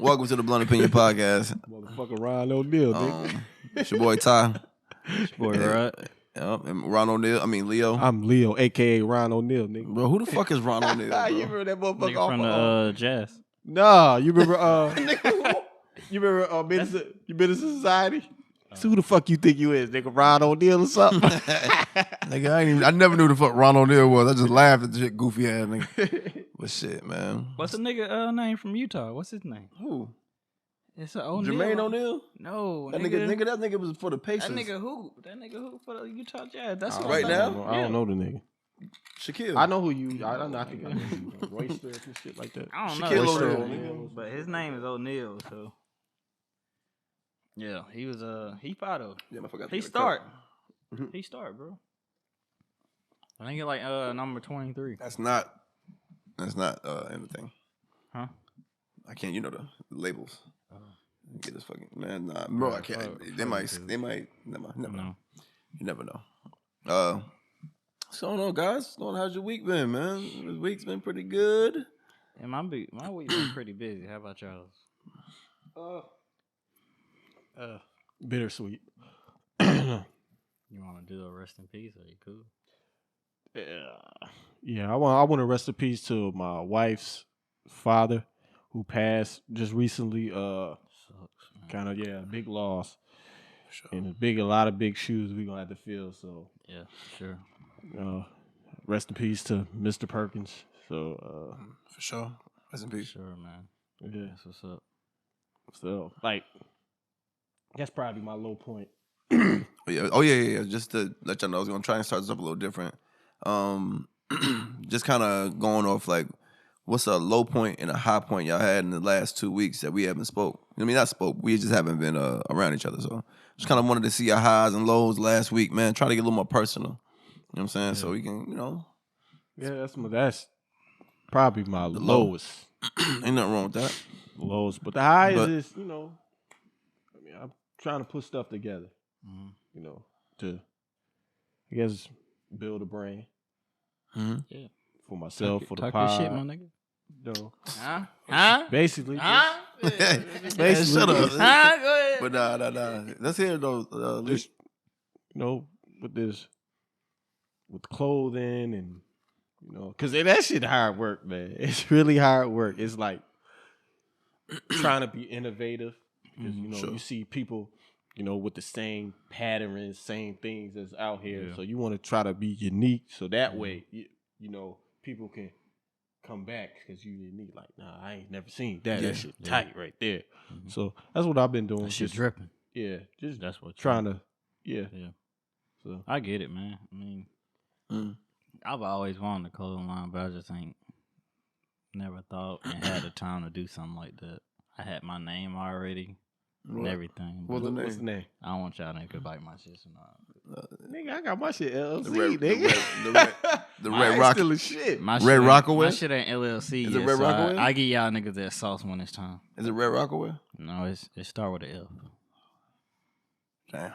Welcome to the Blunt Opinion Podcast. Motherfucker Ron O'Neal, nigga. It's your boy Ty. It's your boy Rod. And Ron O'Neal. I mean Leo. I'm Leo, a.k.a. Ron O'Neal, nigga. Bro, who the fuck is Ron O'Neal, bro? You remember that motherfucker Nigga from the Jazz. Nah, you remember you remember Business Society? So who the fuck you think you is, nigga? Ron O'Neal or something? Nigga, I never knew the fuck Ron O'Neal was. I just laughed at the shit goofy ass nigga. But shit, man. What's the nigga name from Utah? What's his name? Who? It's an O'Neal. Jermaine O'Neal? No, that nigga was for the Pacers. That nigga who for the Utah Jazz. That's right now? I don't know the nigga. Shaquille. I know who you. I don't know. I think I know you. Royster and shit like that. I don't know. Shaquille O'Neal. But his name is O'Neal, so yeah, he was he fought though. Yeah, I forgot. He start. He start, bro. I think it's like number 23. That's not anything. Huh? I can't. You know the labels. Get this fucking man. Nah, bro. I can't. They might. Never know. You never know. So I don't know, guys. How's your week been, man? This week's been pretty good. Yeah, my week's been pretty busy. How about y'all's? Bittersweet. You want to do a rest in peace? Are you cool? Yeah. I want to rest in peace to my wife's father, who passed just recently. Kind of big loss, sure. And a lot of big shoes we gonna have to fill. So yeah, sure. Rest in peace to Mr. Perkins. So for sure, rest in peace. Sure, man. Yeah, that's what's up. So that's probably my low point. Oh yeah. Just to let y'all know, I was gonna try and start this up a little different. Just kind of going off what's a low point and a high point y'all had in the last 2 weeks that we haven't spoke? I mean, not spoke. We just haven't been around each other. So just kind of wanted to see your highs and lows last week, man. Try to get a little more personal. You know what I'm saying? Yeah. So we can, Yeah, that's probably my lowest. Ain't nothing wrong with that. Lowest. But the highest is, I mean, I'm trying to put stuff together, to, I guess, build a brand. Mm-hmm. Yeah. For myself, for the talk pod. Talk your shit, my nigga. No. Huh? Basically. Huh? Basically. Shut up. Huh? Go ahead. But nah. Let's hear those. Just, with clothing and, because that shit hard work, man. It's really hard work. It's like trying to be innovative. Because, sure. You see people, with the same patterns, same things that's out here. Yeah. So you want to try to be unique. So that way, people can come back because you unique. Like, nah, I ain't never seen that. Yeah. That shit tight right there. Mm-hmm. So that's what I've been doing. That shit dripping. Yeah, just that's what trying to. Yeah. So I get it, man. I mean, I've always wanted a clothing line, but I just ain't never thought and had the time to do something like that. I had my name already. And everything. What's the name? I don't want y'all niggas bite my shit. So nigga, I got my shit LLC, the Red Rock. Still a shit. Red Rockaway? My shit ain't LLC. Is it Red Rockaway? I give y'all niggas that sauce when it's time. Is it Red Rockaway? No, it start with an F. Damn.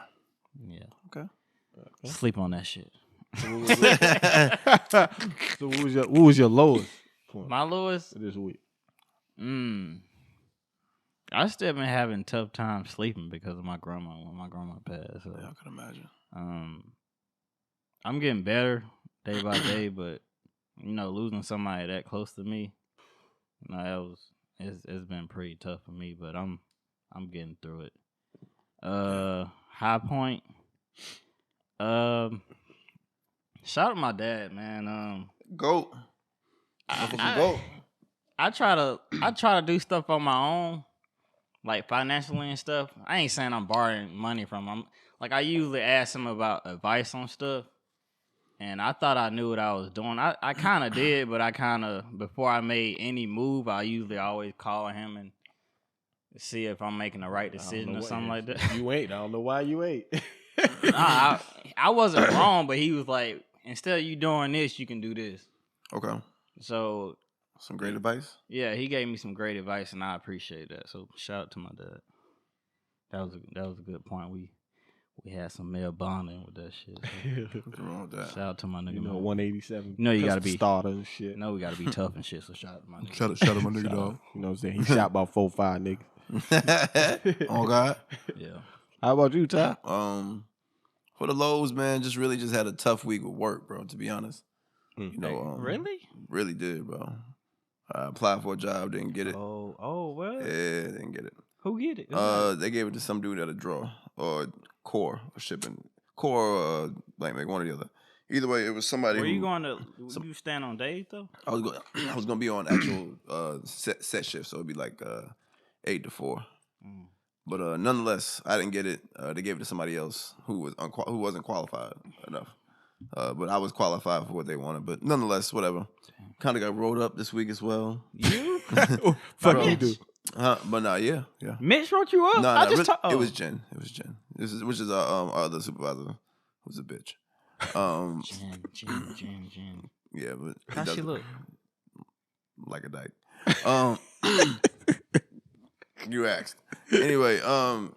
Yeah. Okay. Sleep on that shit. So what was your lowest point? My lowest this week. I still been having tough time sleeping because of my grandma when my grandma passed. So, yeah, I can imagine. I'm getting better day by day, but losing somebody that close to me, it's been pretty tough for me. But I'm getting through it. High point. Shout out to my dad, man. Goat. Goat. I try to do stuff on my own. Like financially and stuff. I ain't saying I'm borrowing money from him. Like I usually ask him about advice on stuff. And I thought I knew what I was doing. I kind of did, but before I made any move, I usually always call him and see if I'm making the right decision or something like that. You ain't. I don't know why you ain't. I wasn't wrong, but he was like, instead of you doing this, you can do this. Okay. So... Some great advice? Yeah, he gave me some great advice, and I appreciate that. So shout out to my dad. That was a good point. We had some male bonding with that shit. So. What's wrong with that? Shout out to my nigga. You know, man. 187. You know you gotta be starter and shit. You know we gotta be tough and shit. So shout out to my nigga. Shout out my nigga, dog. You know what I'm saying? He shot about 4 or 5 niggas. Oh God. Yeah. How about you, Ty? For the lows, man, just really just had a tough week with work, bro. To be honest, you know, really did, bro. I applied for a job, didn't get it. Oh, well. Yeah, didn't get it. Who get it? They gave it to some dude at a draw or core or shipping core or like one or the other. Either way, it was somebody. Were you going to? You stand on days though? I was going to be on actual set shift, so it'd be like 8 to 4. But nonetheless, I didn't get it. They gave it to somebody else who wasn't qualified enough. But I was qualified for what they wanted. But nonetheless, whatever. Kind of got rolled up this week as well. You? Fuck you do. But nah, yeah. Mitch wrote you up. It was Jen. Which is our other supervisor, who's a bitch. Jen. Yeah, but how she look? Like a dyke. You asked. Anyway, I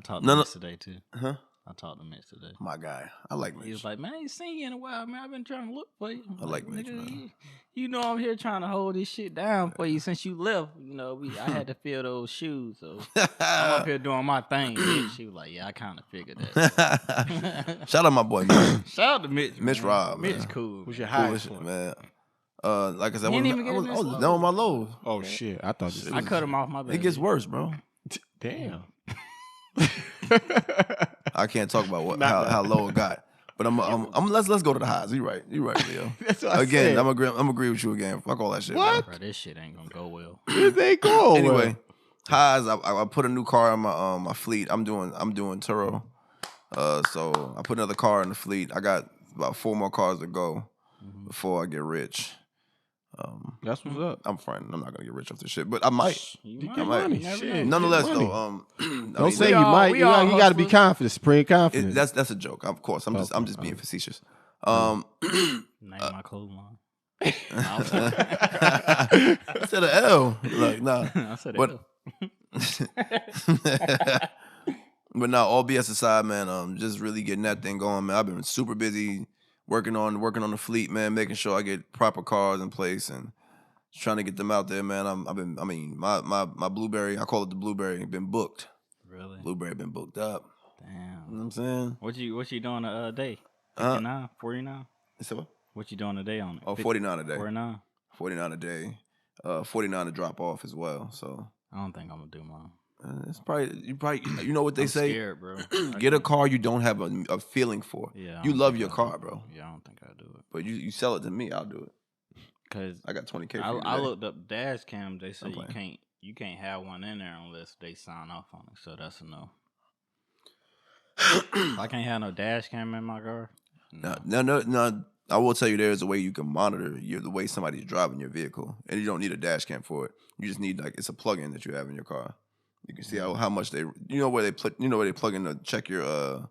talked to Mitch today too. Huh? I talked to Mitch today. My guy. I like Mitch. He was like, man, I ain't seen you in a while, man. I've been trying to look for you. I like Mitch, man. You know I'm here trying to hold this shit down for you since you left. You know, I had to fill those shoes, so I'm up here doing my thing. Bitch. She was like, yeah, I kind of figured that. Shout out my boy, man. Shout out to Mitch. Mitch Rob, Mitch man. cool. What's your highest Cool, one? man. Like I said, I was down on my lows. Oh shit! I thought this. I cut him off my bad. It gets worse, bro. Damn. I can't talk about how low it got. But let's go to the highs. You right, Leo. That's what I Again, said. I'm agree with you again. Fuck all that shit. What? Bro, this shit ain't gonna go well. This ain't cool. Anyway, highs. I put a new car in my fleet. I'm doing Turo. So I put another car in the fleet. I got about 4 more cars to go before I get rich. That's what's up. I'm fine. I'm not gonna get rich off this shit, but I might. You I might. Shit. Nonetheless, Money. though, Don't say you might. You got to be confident. Supreme confidence. That's a joke. Of course, I'm just being facetious. Name my clothing line. I said an L. Like nah. I said But but now, all BS aside, man. Just really getting that thing going, man. I've been super busy working on the fleet, man. Making sure I get proper cars in place and just trying to get them out there, man. My Blueberry. I call it the Blueberry. Been booked. Really? Blueberry been booked up. Damn. You know what I'm saying? What you doing a day? 59? 49? So what? What you doing a day on it? Oh, 49 a day. 49? 49 a day. 49 to drop off as well. So I don't think I'm gonna do mine. it's probably you know what they I'm say. Scared, bro. Get a car you don't have a feeling for. Yeah. You love your car, bro. Yeah, I don't think I'll do it. But you sell it to me, I'll do it. Cause I got $20K. I looked up dash cams. They say I'm you can't have one in there unless they sign off on it. So that's a no. I can't have no dash cam in my car. No. I will tell you, there's a way you can monitor the way somebody's driving your vehicle, and you don't need a dash cam for it. You just need it's a plug-in that you have in your car. You can see how much where they plug in to check your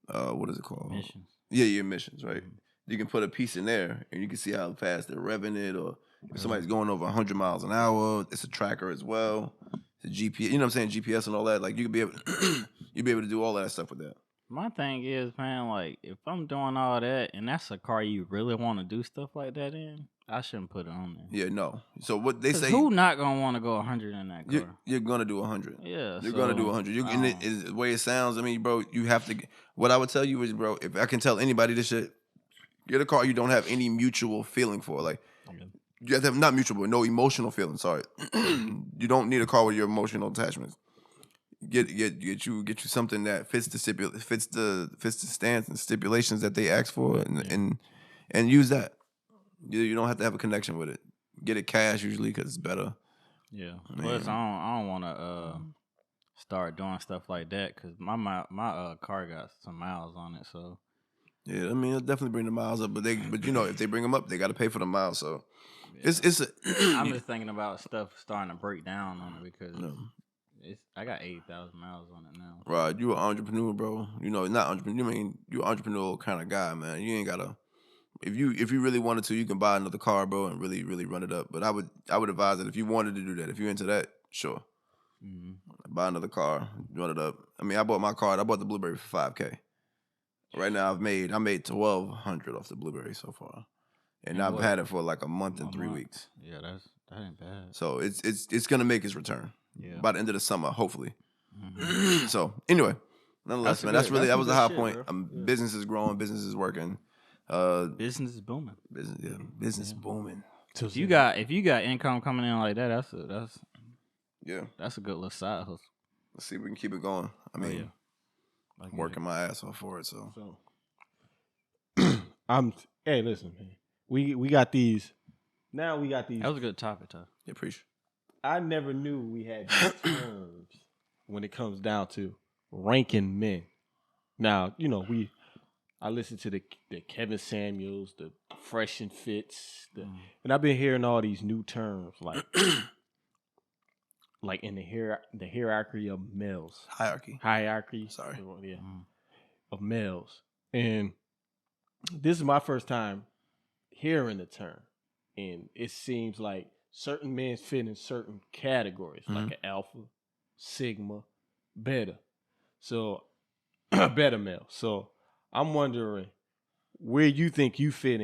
what is it called? Emissions. Yeah, your emissions, right? You can put a piece in there, and you can see how fast they're revving it, or if somebody's going over 100 miles an hour. It's a tracker as well. It's a GPS. You know what I'm saying? GPS and all that. Like you could be able, you'd be able to do all that stuff with that. My thing is, man, like if I'm doing all that and that's a car you really want to do stuff like that in, I shouldn't put it on there. Yeah, no. So what they say? Who not gonna want to go 100 in that car? You're gonna do 100. Yeah, you're gonna do 100. And the way it sounds, I mean, bro, you have to. What I would tell you is, bro, if I can tell anybody this shit, get a car you don't have any mutual feeling for. Like you have to have not mutual, but no emotional feeling. Sorry, you don't need a car with your emotional attachments. Get you something that fits the stance and stipulations that they ask for, and use that. You don't have to have a connection with it. Get it cash usually because it's better. Yeah. Plus, I don't want to start doing stuff like that because my car got some miles on it. So yeah, I mean, it'll definitely bring the miles up, but you know, if they bring them up, they got to pay for the miles. So yeah. I'm just thinking about stuff starting to break down on it because. I got 80,000 miles on it now. Right, you an entrepreneur, bro. You know, not entrepreneur. I mean, you an entrepreneurial kind of guy, man. You ain't gotta. If you really wanted to, you can buy another car, bro, and really, really run it up. But I would advise that if you wanted to do that, if you're into that, sure. Buy another car, run it up. I mean, I bought my car. I bought the Blueberry for $5,000. Right now, I made $1,200 off the Blueberry so far, and I've had it for like a month and 3 weeks. Yeah, that ain't bad. So it's gonna make its return. Yeah. By the end of the summer, hopefully. So anyway, nonetheless, man, that was the high point. Business is growing, business is working. Business is booming. Business booming. So if you got income coming in like that, that's a good little side hustle. Let's see if we can keep it going. I mean, I'm working my ass off for it. So hey, listen, man. We got these. Now we got these. That was a good topic, Ty. Yeah, appreciate. I never knew we had these terms when it comes down to ranking men. Now, I listen to the Kevin Samuels, the Fresh and Fits, and I've been hearing all these new terms like in the hierarchy of males. Hierarchy. Sorry. Yeah. Of males. And this is my first time hearing the term. And it seems like certain men fit in certain categories, like an alpha, sigma, beta. So, beta male. So, I'm wondering where you think you fit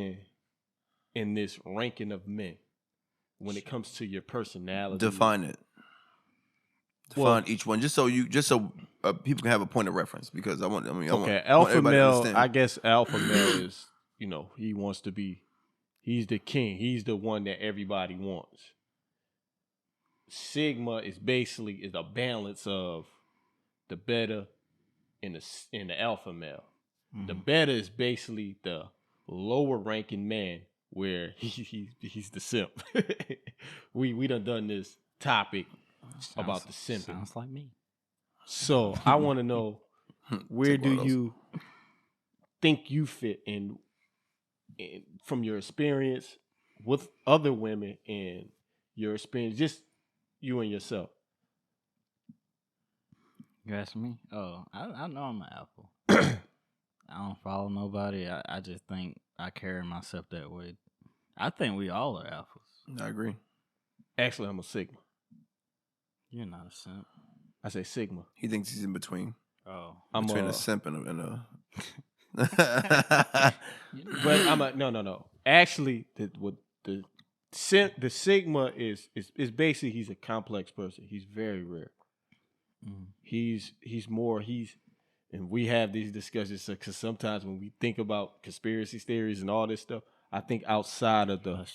in this ranking of men when it comes to your personality. Define it. Define each one, just so people can have a point of reference. Because alpha male. I guess alpha male is he wants to be. He's the king. He's the one that everybody wants. Sigma is basically a balance of the beta and the alpha male. The beta is basically the lower ranking man, where he's the simp. we done this topic about the simping. Sounds like me. So I want to know, where do you think you fit in from your experience with other women and your experience, just you and yourself? You asking me? Oh, I know I'm an alpha. I don't follow nobody. I just think I carry myself that way. I think we all are alphas. I agree. Actually, I'm a sigma. You're not a simp. I say sigma. He thinks he's in between. Oh, I'm between a simp and a. But I'm a no. Actually, the sigma is basically, he's a complex person. He's very rare. He's more. And we have these discussions because sometimes when we think about conspiracy theories and all this stuff, I think outside of the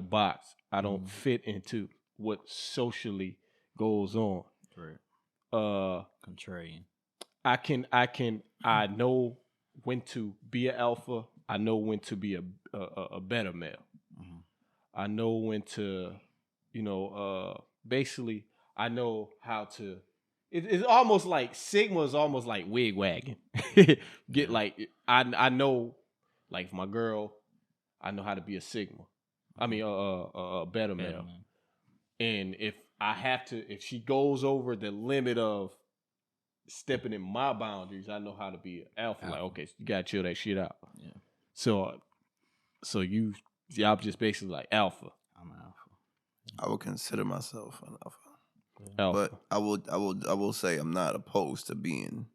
box. I don't fit into what socially goes on. Right. Contrarian. I know when to be an alpha. I know when to be a beta male. I know when to, basically I know how to. It's almost like sigma is almost like wig wagging. Get like I know, like my girl, I know how to be a sigma. I mean a beta male. And if she goes over the limit of stepping in my boundaries, I know how to be an alpha. Like, okay, you gotta chill that shit out. Yeah. So y'all just basically like alpha. I'm an alpha. I would consider myself an alpha. Alpha. But I will say I'm not opposed to being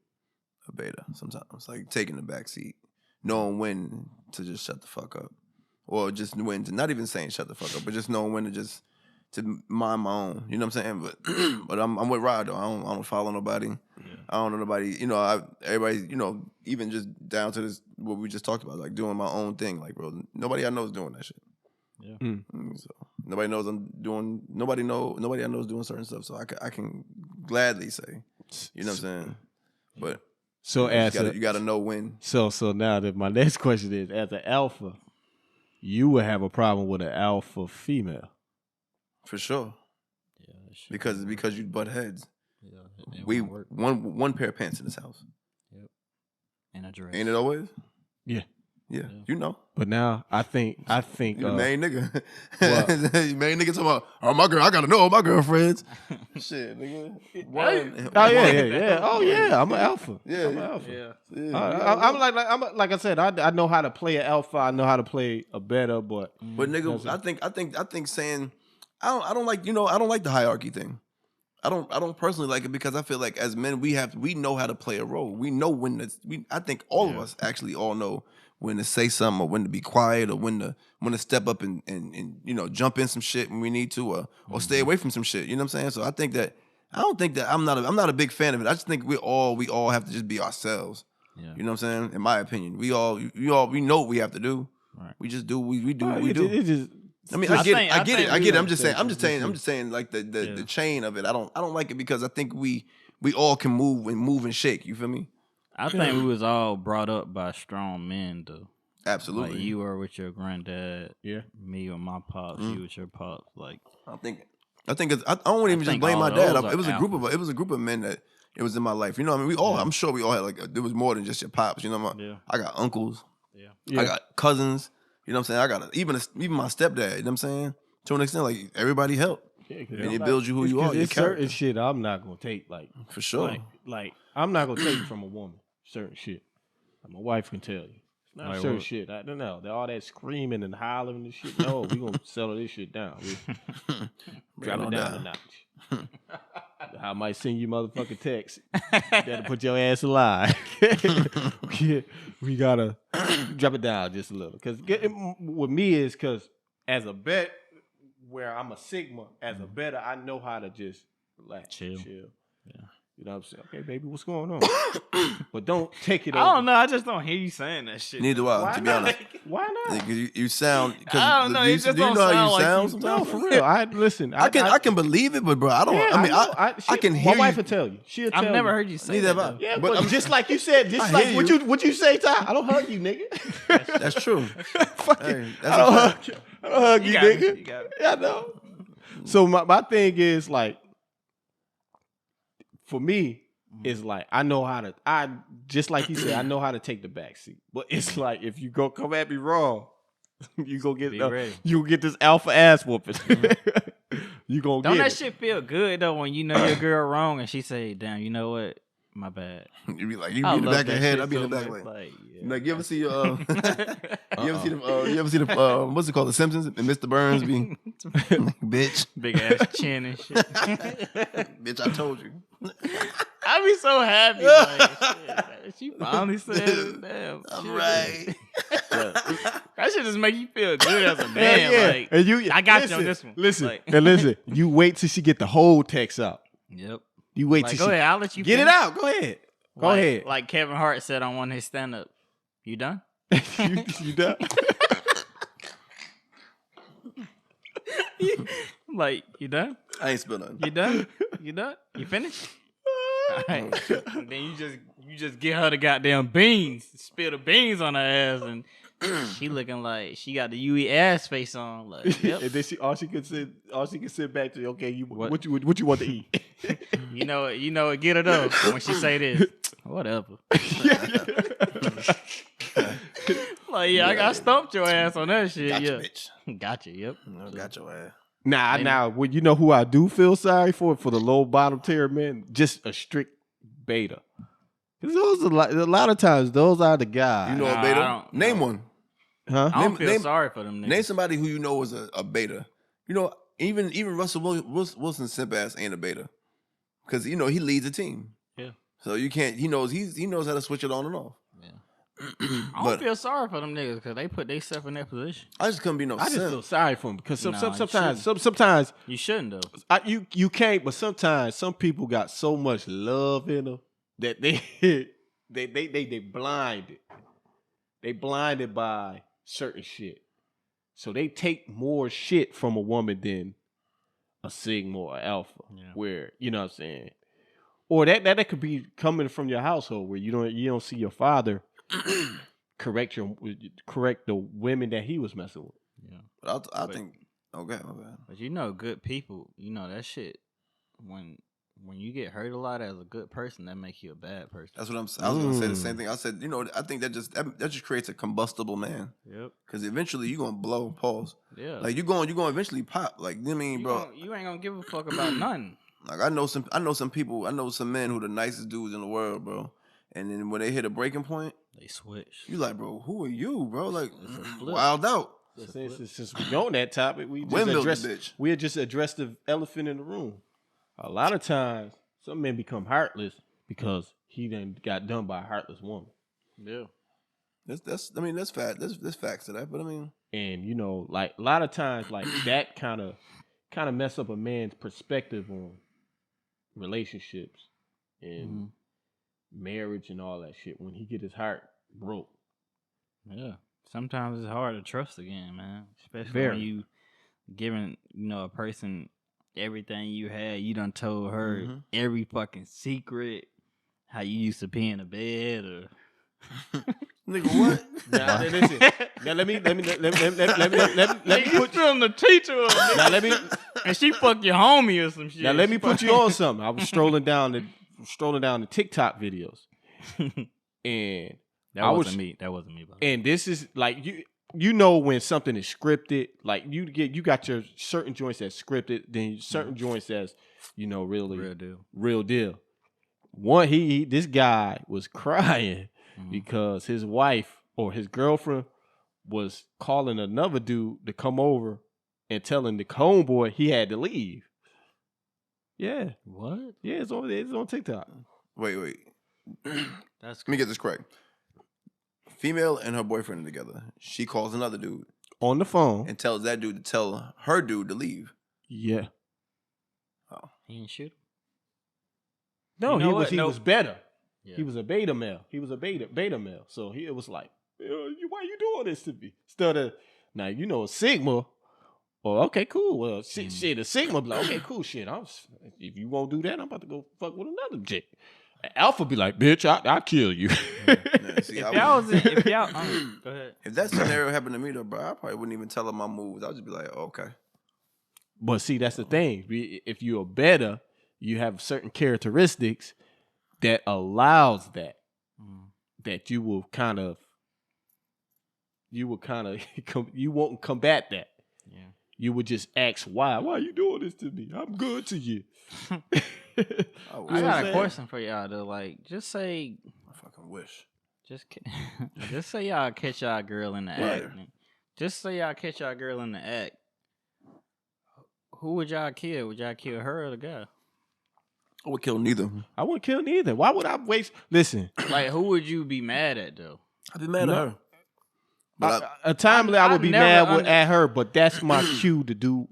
a beta sometimes. Like taking the back seat. Knowing when to just shut the fuck up. Or just when to, not even saying shut the fuck up, but just knowing when to mind my own. You know what I'm saying? But I'm with Rod though. I don't follow nobody. Yeah. I don't know nobody. Everybody. Even just down to this what we just talked about, like doing my own thing. Like, bro, nobody I know is doing that shit. Yeah. So nobody knows I'm doing. Nobody I know is doing certain stuff. So I can gladly say, you know what I'm saying. But so you got to know when. So now that my next question is, as an alpha, you would have a problem with an alpha female. For sure. Yeah. Because you butt heads. Yeah. We one pair of pants in this house. Yep. And a dress. Ain't it always? Yeah. Yeah. You know. But now I think you the main nigga. You main nigga talking about, oh my girl, I gotta know my girlfriends. Shit, nigga. Yeah. Oh yeah, I'm an alpha. Yeah, I'm an alpha. Yeah. I'm like I said, I know how to play an alpha. I know how to play a beta, but nigga, I think saying I don't like I don't like the hierarchy thing. I don't personally like it because I feel like as men we know how to play a role. We know when to. I think all of us actually all know when to say something or when to be quiet or when to step up and jump in some shit when we need to or stay away from some shit. You know what I'm saying? So I don't think that I'm not a big fan of it. I just think we all have to just be ourselves. Yeah. You know what I'm saying? In my opinion, we know what we have to do. Right. We just do we do what we do. It just, I mean, I get it. I'm just saying, like the chain of it. I don't like it because I think we all can move and shake. You feel me? I think we was all brought up by strong men, though. Absolutely. Like you were with your granddad. Yeah. Me with my pops. You with your pops. Like I think I don't even just blame my dad. It was a group of men that it was in my life. You know, what I mean, I'm sure we all had there was more than just your pops. You know, I got uncles. Yeah. I got cousins. You know what I'm saying? I got even my stepdad. You know what I'm saying? To an extent, like everybody help. Yeah, and it builds you who you are. It's certain shit I'm not gonna take. Like for sure. Like I'm not gonna take from a woman. Certain shit. Like, my wife can tell you. Not like, certain shit. I don't know. All that screaming and hollering and shit. No, we gonna settle this shit down. Drop it down a notch. I might send you motherfucking text. Gotta put your ass alive. we gotta drop it down just a little. Cause with me is cause as a bet where I'm a Sigma, as a better, I know how to just relax, chill. Yeah. You know what I'm saying? Okay, baby, what's going on? But don't take it over. I don't know. I just don't hear you saying that shit. Neither do I, to be honest. Why not? You sound... I don't know. You just don't know how you sound sometimes? No, for real. Listen. I can believe it, but bro, I don't... Yeah, I can hear my wife will tell you. She'll tell you. I've never heard you say that. Neither yeah, but just like you said, just like what you say, Ty. I don't hug you, nigga. That's true. Fuck it. I don't hug you, nigga. You got it. Yeah, I know. So my thing is like, for me, it's like I know how to. Just like you said, I know how to take the back seat. But it's like if you go come at me wrong, you go get you get this alpha ass whooping. You gonna don't get that shit feel good though when you know your girl wrong and she say, "Damn, you know what? My bad." You be like, you be in the back of the head. I be in the back like you ever see you ever see the what's it called, The Simpsons and Mr. Burns being bitch, big ass chin and shit. Bitch, I told you. I be so happy. Like, she finally said, "Damn, I'm right." That shit just make you feel good as a man. Yeah. Like, and I got you on this one. Listen. You wait till she get the whole text out. Yep. You wait till go ahead. I'll let you get finish. it out. Go ahead. Go ahead. Like Kevin Hart said on one of his stand-up. You done? you done? Like, you done? I ain't spill nothing. You done? You done? You finished? All right. Then you just get her the goddamn beans, spill the beans on her ass, and she looking like she got the UE ass face on. Like, yep. And then all she can sit back to, okay, what you want to eat? You know it. Get her though when she say this. Whatever. Like, I got stumped your ass on that shit. Gotcha, yeah, bitch. Gotcha. Yep. Got your ass. Now, well, you know who I do feel sorry for the low bottom tier men? Just a strict beta. Because a lot of times those are the guys. You know a beta? Name one. Huh? I don't feel sorry for them niggas. Name somebody who you know is a beta. You know, even Russell Wilson's simp ass ain't a beta. Because he leads a team. Yeah. So you can't. He knows how to switch it on and off. Yeah. I don't feel sorry for them niggas because they put themselves in that position. I just couldn't be no. I simp. just feel sorry for them because sometimes you shouldn't though. You can't. But sometimes some people got so much love in them that they blinded. They blinded by certain shit. So they take more shit from a woman than a Sigma or alpha. Yeah. Where, you know what I'm saying? Or that could be coming from your household where you don't see your father correct the women that he was messing with. Yeah. But I think okay. But good people, that shit when you get hurt a lot as a good person, that makes you a bad person. That's what I was gonna say the same thing. I said, I think that just creates a combustible man. Yep. Because eventually you're gonna blow. Pause. Yeah. Like you're gonna eventually pop. Like bro. You ain't gonna give a fuck about nothing. Like I know some people. I know some men who are the nicest dudes in the world, bro. And then when they hit a breaking point, they switch. You like, bro? Who are you, bro? Like wild out. Since we on that topic, we just addressed the elephant in the room. A lot of times, some men become heartless because he then got done by a heartless woman. Yeah. That's I mean that's fact. There's facts to that, but I mean, and you know, like a lot of times, like that kind of mess up a man's perspective on relationships and marriage and all that shit when he get his heart broke. Yeah. Sometimes it's hard to trust again, man. Especially Very. when you giving, a person everything you had. You done told her every fucking secret, how you used to pee in the bed or nigga, what? Now, listen. Now let me put the teacher. Now let me And she fuck your homie or some shit. Now let me put you on something. I was strolling down the TikTok videos, and That wasn't me. And this is like you know when something is scripted, like you got your certain joints that's scripted, then certain joints that's really real deal. One this guy was crying because his wife or his girlfriend was calling another dude to come over and telling the homeboy he had to leave. Yeah. What? Yeah, it's on TikTok. Wait. That's Let me get this correct. Female and her boyfriend are together. She calls another dude on the phone and tells that dude to tell her dude to leave. Yeah. Oh. He didn't shoot him? No, he was better. Yeah. He was a beta male. He was a beta male. So it was like, why you doing this to me? Instead of, now a Sigma. Well, okay, cool. Well, shit, a Sigma be like, okay, cool, shit. If you won't do that, I'm about to go fuck with another chick. Alpha be like, bitch, I'll kill you. Yeah, see, If y'all go ahead. If that scenario happened to me though, bro, I probably wouldn't even tell her my moves. I'd just be like, okay. But see, that's the thing. If you're better, you have certain characteristics that allows that. That you will kind of you won't combat that. Yeah. You would just ask why are you doing this to me? I'm good to you. I got a question for y'all though. Like, just say, I fucking wish. Just say y'all catch y'all girl in the act. Just say y'all catch y'all girl in the act. Who would y'all kill? Would y'all kill her or the guy? I would kill neither. I wouldn't kill neither. Why would I waste? Listen, like, who would you be mad at though? I'd be mad at her. But I would be mad at her, but that's my cue to do.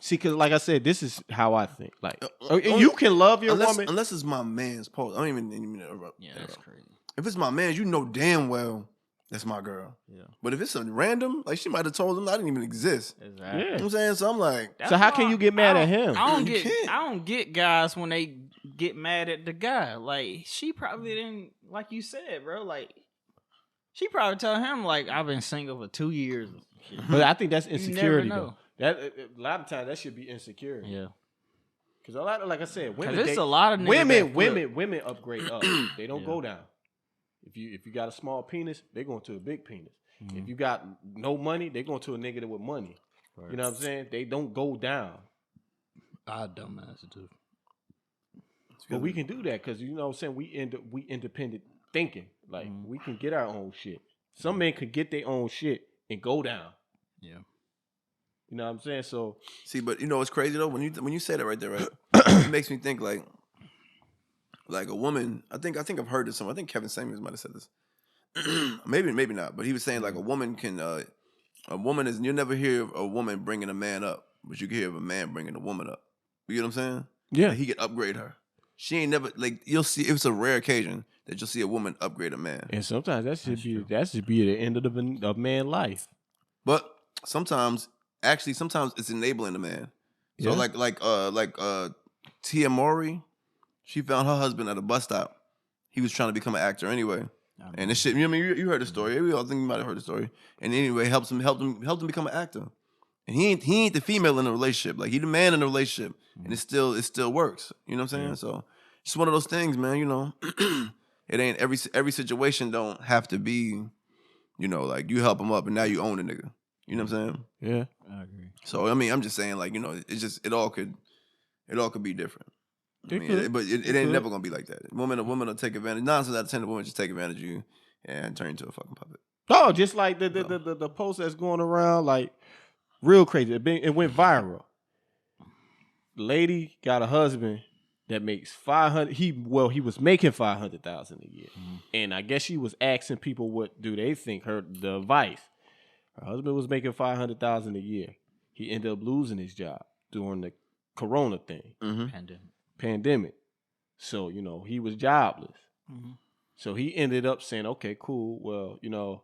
See, because like I said, this is how I think. Like, you can love your woman unless it's my man's post. I don't even interrupt. Yeah, that's crazy. If it's my man, you know damn well that's my girl. Yeah. But if it's a random, like she might have told him I didn't even exist. Exactly. Yeah. You know what I'm saying? So I'm like, so how can you get mad at him? I don't get guys when they get mad at the guy. Like, she probably didn't, like you said, bro. Like, she probably tell him like, I've been single for 2 years. But I think that's insecurity. You never know. That a lot of times that should be insecurity. Yeah. Because a lot of, like I said, women. There's a lot of niggas women upgrade up. They don't go down. If you got a small penis, they're going to a big penis. Mm-hmm. If you got no money, they're going to a nigga with money. Right. You know what I'm saying? They don't go down. I dumbass too. But we can do that because you know what I'm saying, we independent thinking. Like we can get our own shit. Some men could get their own shit and go down. Yeah. You know what I'm saying? So see, but you know what's crazy though? When you say that right there, right? It makes me think like a woman. I think I've heard this somewhere. I think Kevin Samuels might have said this. maybe not. But he was saying like a woman can. A woman is. You'll never hear of a woman bringing a man up, but you can hear of a man bringing a woman up. You get what I'm saying? Yeah. Like he can upgrade her. She ain't never like you'll see. It's a rare occasion that you'll see a woman upgrade a man. And sometimes that should be the end of man's life. But sometimes it's enabling a man. So like Tia Mowry, she found her husband at a bus stop. He was trying to become an actor anyway. And this shit, you know what I mean? You heard the story. We all think you might have heard the story. And anyway, helped him become an actor. And he ain't the female in the relationship. Like he the man in the relationship. And it still works. You know what I'm saying? Yeah. So it's one of those things, man, you know. It ain't every situation don't have to be, you know, like you help him up and now you own a nigga. You know what I'm saying? Yeah. I agree. So I mean, I'm just saying, like, you know, it's just it all could be different. But it ain't never gonna be like that. A woman will take advantage. 9 times out of 10, a woman just take advantage of you and turn you into a fucking puppet. Oh, just like the post that's going around, like real crazy. It went viral. lady got a husband that makes 500. He was making 500,000 a year, and I guess she was asking people what do they think the advice. Her husband was making 500,000 a year. He ended up losing his job during the Corona thing, pandemic. So he was jobless. So he ended up saying, "Okay, cool. Well,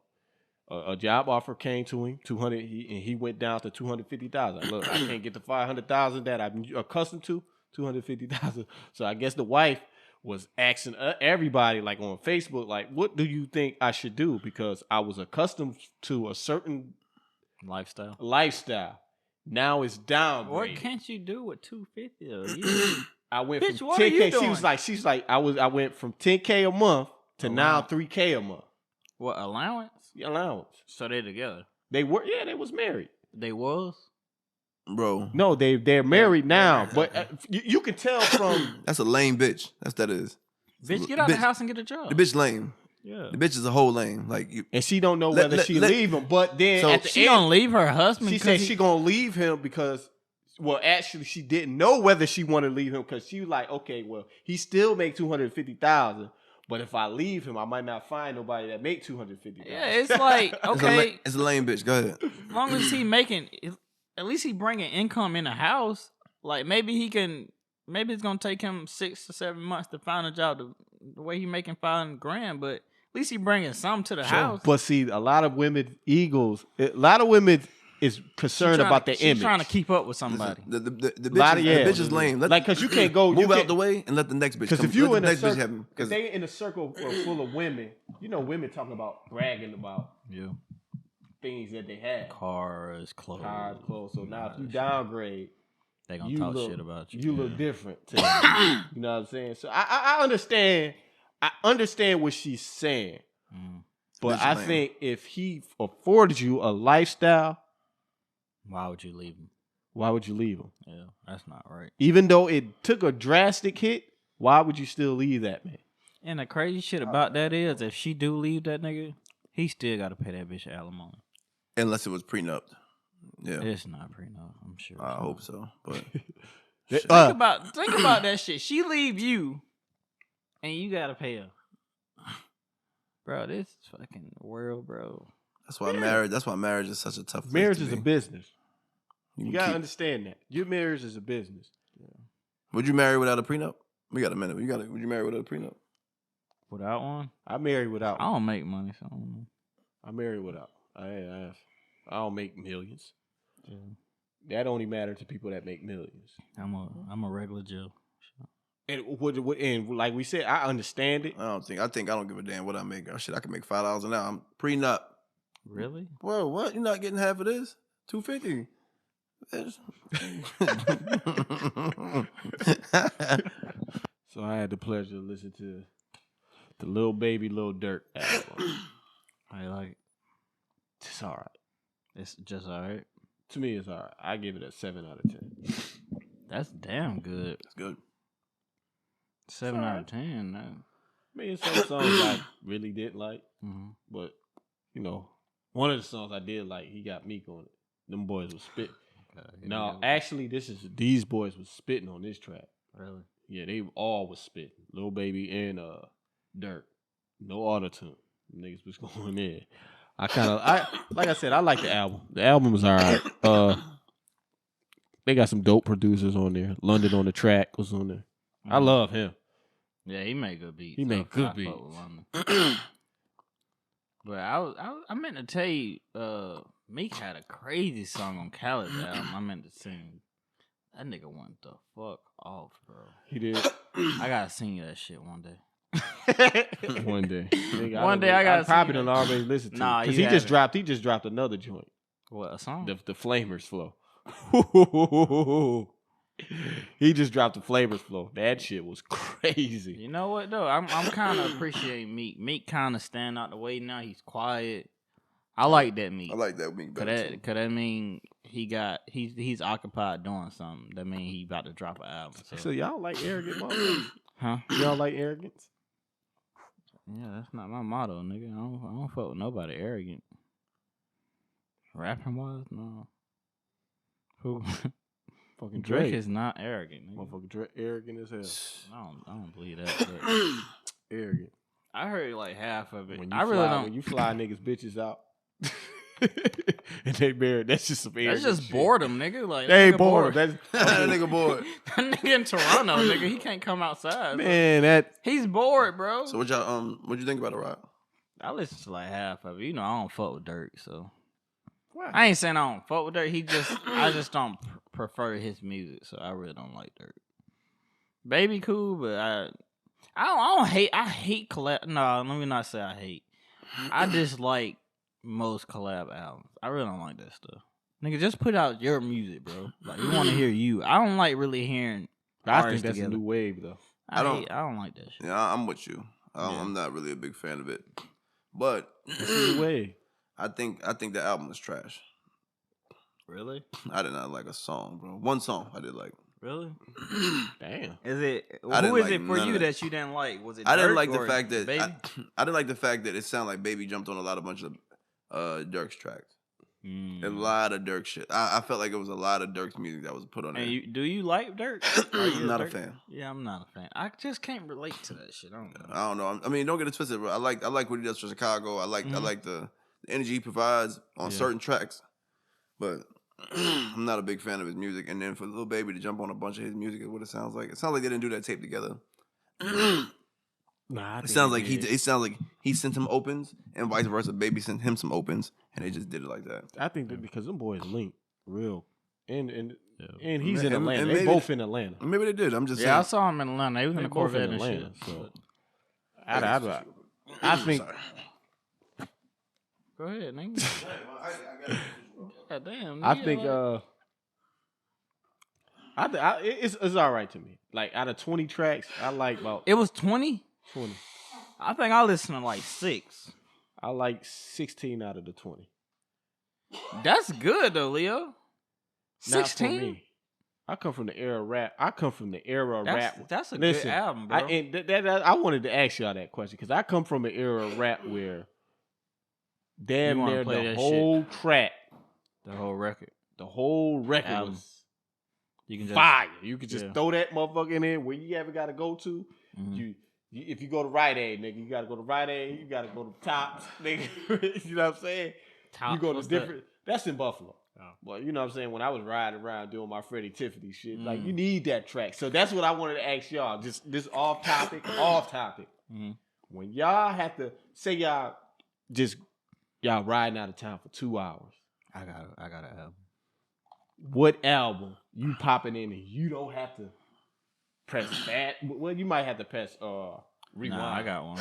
a job offer came to him, 200, and he went down to 250,000. Look, I can't get the 500,000 that I'm accustomed to, 250,000. So I guess the wife was asking everybody, like on Facebook, like, what do you think I should do? Because I was accustomed to a certain lifestyle. Now it's down. What can't you do with 250? I went Bitch, from what are you 10K. doing? She's like, I went from 10K a month to now 3K a month. What, allowance? Allowance. So they together? They were, they was married. They was? Bro. No, they're married now. But you can tell from... That's a lame bitch. That is. Bitch, get out the house and get a job. The bitch lame. Yeah. The bitch is a whole lame. Like and she don't know whether she leave him. But then so at the she end, gonna leave her husband. She said she gonna leave him because... Well, actually, she didn't know whether she wanted to leave him because she was like, okay, well, he still make 250,000, but if I leave him, I might not find nobody that make 250,000. Yeah, it's like okay, it's a lame bitch. Go ahead. As long as he making, at least he bringing income in the house. Like maybe it's gonna take him 6 to 7 months to find a job. The way he making $5,000, but at least he bringing some to the house. But see, a lot of women is concerned about their image. She's trying to keep up with somebody. The bitch is lame. Like, because you can't go... Move out the way and let the next bitch come. Because if you in a circle, circle... If they in a circle full of women, women talking about, bragging about things that they have. Cars, clothes. So now if you downgrade... They gonna talk shit about you. You look different to them. You know what I'm saying? So I understand. I understand what she's saying. But I think if he afforded you a lifestyle... Why would you leave him? Why would you leave him? Yeah, that's not right. Even though it took a drastic hit, why would you still leave that man? And the crazy shit about that is, if she do leave that nigga, he still got to pay that bitch alimony. Unless it was prenup. Yeah, it's not prenup. I'm sure. I hope so. But think about that shit. She leave you, and you got to pay her. Bro, this fucking world, bro. That's why marriage. That's why marriage is such a tough place. Marriage is a business. You gotta understand that. Your marriage is a business. Yeah. Would you marry without a prenup? We got a minute. Would you marry without a prenup? Without one? I marry without one. I don't make money, so I don't know. I marry without. I don't make millions. Yeah. That only matter to people that make millions. I'm a regular Joe. And like we said, I understand it. I think I don't give a damn what I make. Shit, I can make $5 an hour. I'm prenup. Really? Whoa, what? You're not getting half of this? $250. So I had the pleasure to listen to the Lil Baby, Lil Durk album. I like it. It's all right. It's just all right. To me, it's all right. I give it a 7 out of 10. That's damn good. It's good. 7 out of 10. No. I mean, some songs I really didn't like, but one of the songs I did like, he got Meek on it. Them boys was spitting. No, actually, these boys was spitting on this track. Really? Yeah, they all was spitting. Lil Baby and Durk. No auto-tune. Niggas was going in. Like I said, I like the album. The album was all right. They got some dope producers on there. London on the track was on there. I love him. Yeah, he made good beats. He made good beats. But I meant to tell you, Meek had a crazy song on Khaled's album. I meant to sing. That nigga went the fuck off, bro. He did. I gotta sing you that shit one day. One day. One day I gotta probably don't already listen to it. Because he just dropped another joint. What, a song? The Flamers Flow. He just dropped the Flavors Flow. That shit was crazy. You know what though? I'm kind of appreciating Meek. Meek kind of stand out the way now. He's quiet. I like that Meek. I like that Meek better too. Cause that mean he's occupied doing something. That mean he about to drop an album. So y'all like arrogant motherfuckers? Huh? Y'all like arrogance? Yeah, that's not my motto, nigga. I don't fuck with nobody arrogant. Rapping wise, no. Who? Fucking Drake Drake is not arrogant. Nigga. Motherfucker Drake arrogant as hell. I don't believe that. But Arrogant. I heard like half of it. When you I really don't. When you fly niggas bitches out and they married, that's just some arrogant That's just shit. boredom, nigga. Like They ain't nigga bored. bored. That nigga bored. That nigga in Toronto, nigga. He can't come outside. Man, that He's bored, bro. So what'd you think about it, Rob? I listen to like half of it. You know, I don't fuck with Durk, so Why? I ain't saying I don't fuck with Durk. I just don't prefer his music, so I really don't like Durk. Baby cool, but I don't hate. I hate collab. No, let me not say I hate. I dislike most collab albums. I really don't like that stuff. Nigga, just put out your music, bro. Like we want to hear you. I don't like really hearing. I think artists that's together. a new wave though. I don't like that shit. Yeah, I'm with you. I'm not really a big fan of it, but It's a new wave. I think the album is trash. Really? I did not like a song, bro. One song I did like. Really? Damn. Is it? I Who didn't is like it for none you of it. that you didn't like? Was it? I didn't Durk like the or fact that Baby? I didn't like the fact that it sounded like Baby jumped on a bunch of Durk's tracks. A lot of Durk shit. I felt like it was a lot of Durk's music that was put on there. And do you like Durk? Are you I'm not a Durk? fan. Yeah, I'm not a fan. I just can't relate to that shit. I don't know. I don't know. I mean, don't get it twisted, bro. I like what he does for Chicago. I like the energy he provides on certain tracks, but I'm not a big fan of his music. And then for Lil Baby to jump on a bunch of his music is what it sounds like. It sounds like they didn't do that tape together. Nah, It sounds like he sent him opens and vice versa. Baby sent him some opens, and they just did it like that. I think that because them boys linked real, and he's And- in Atlanta. and They maybe- both in Atlanta. Maybe they did. I'm just Yeah, I saying. saw him in Atlanta. He was in They a both Corvette in and Atlanta. shit. So But I think. go ahead, nigga. God damn. I nigga, think. like- It's all right to me. Like out of 20 tracks, I like about it was 20. 20. I think I listened to like 6. I like 16 out of the 20. That's good though, Leo. Not for 16. me. I come from the era of rap. I come from the era of rap. That's a Listen, good album, bro. I wanted to ask y'all that question because I come from an era of rap where damn You wanna near play the that whole track, the whole record. the whole record Album. was You can just fire. You could just yeah. throw that motherfucker in there where you ever got to go to. Mhm. If you go to Rite Aid, nigga, you got to go to Rite Aid. You got to go to Tops, nigga. You know what I'm saying? Tops, You go to what's different. That's in Buffalo. Oh. Well, you know what I'm saying? When I was riding around doing my Freddie Tiffany shit, like Mm. you need that track. So that's what I wanted to ask y'all. Just this off topic. Mhm. When y'all have to say y'all riding out of town for 2 hours. I got an album. What album you popping in and you don't have to press that? Well, you might have to press rewind. Nah, I got one.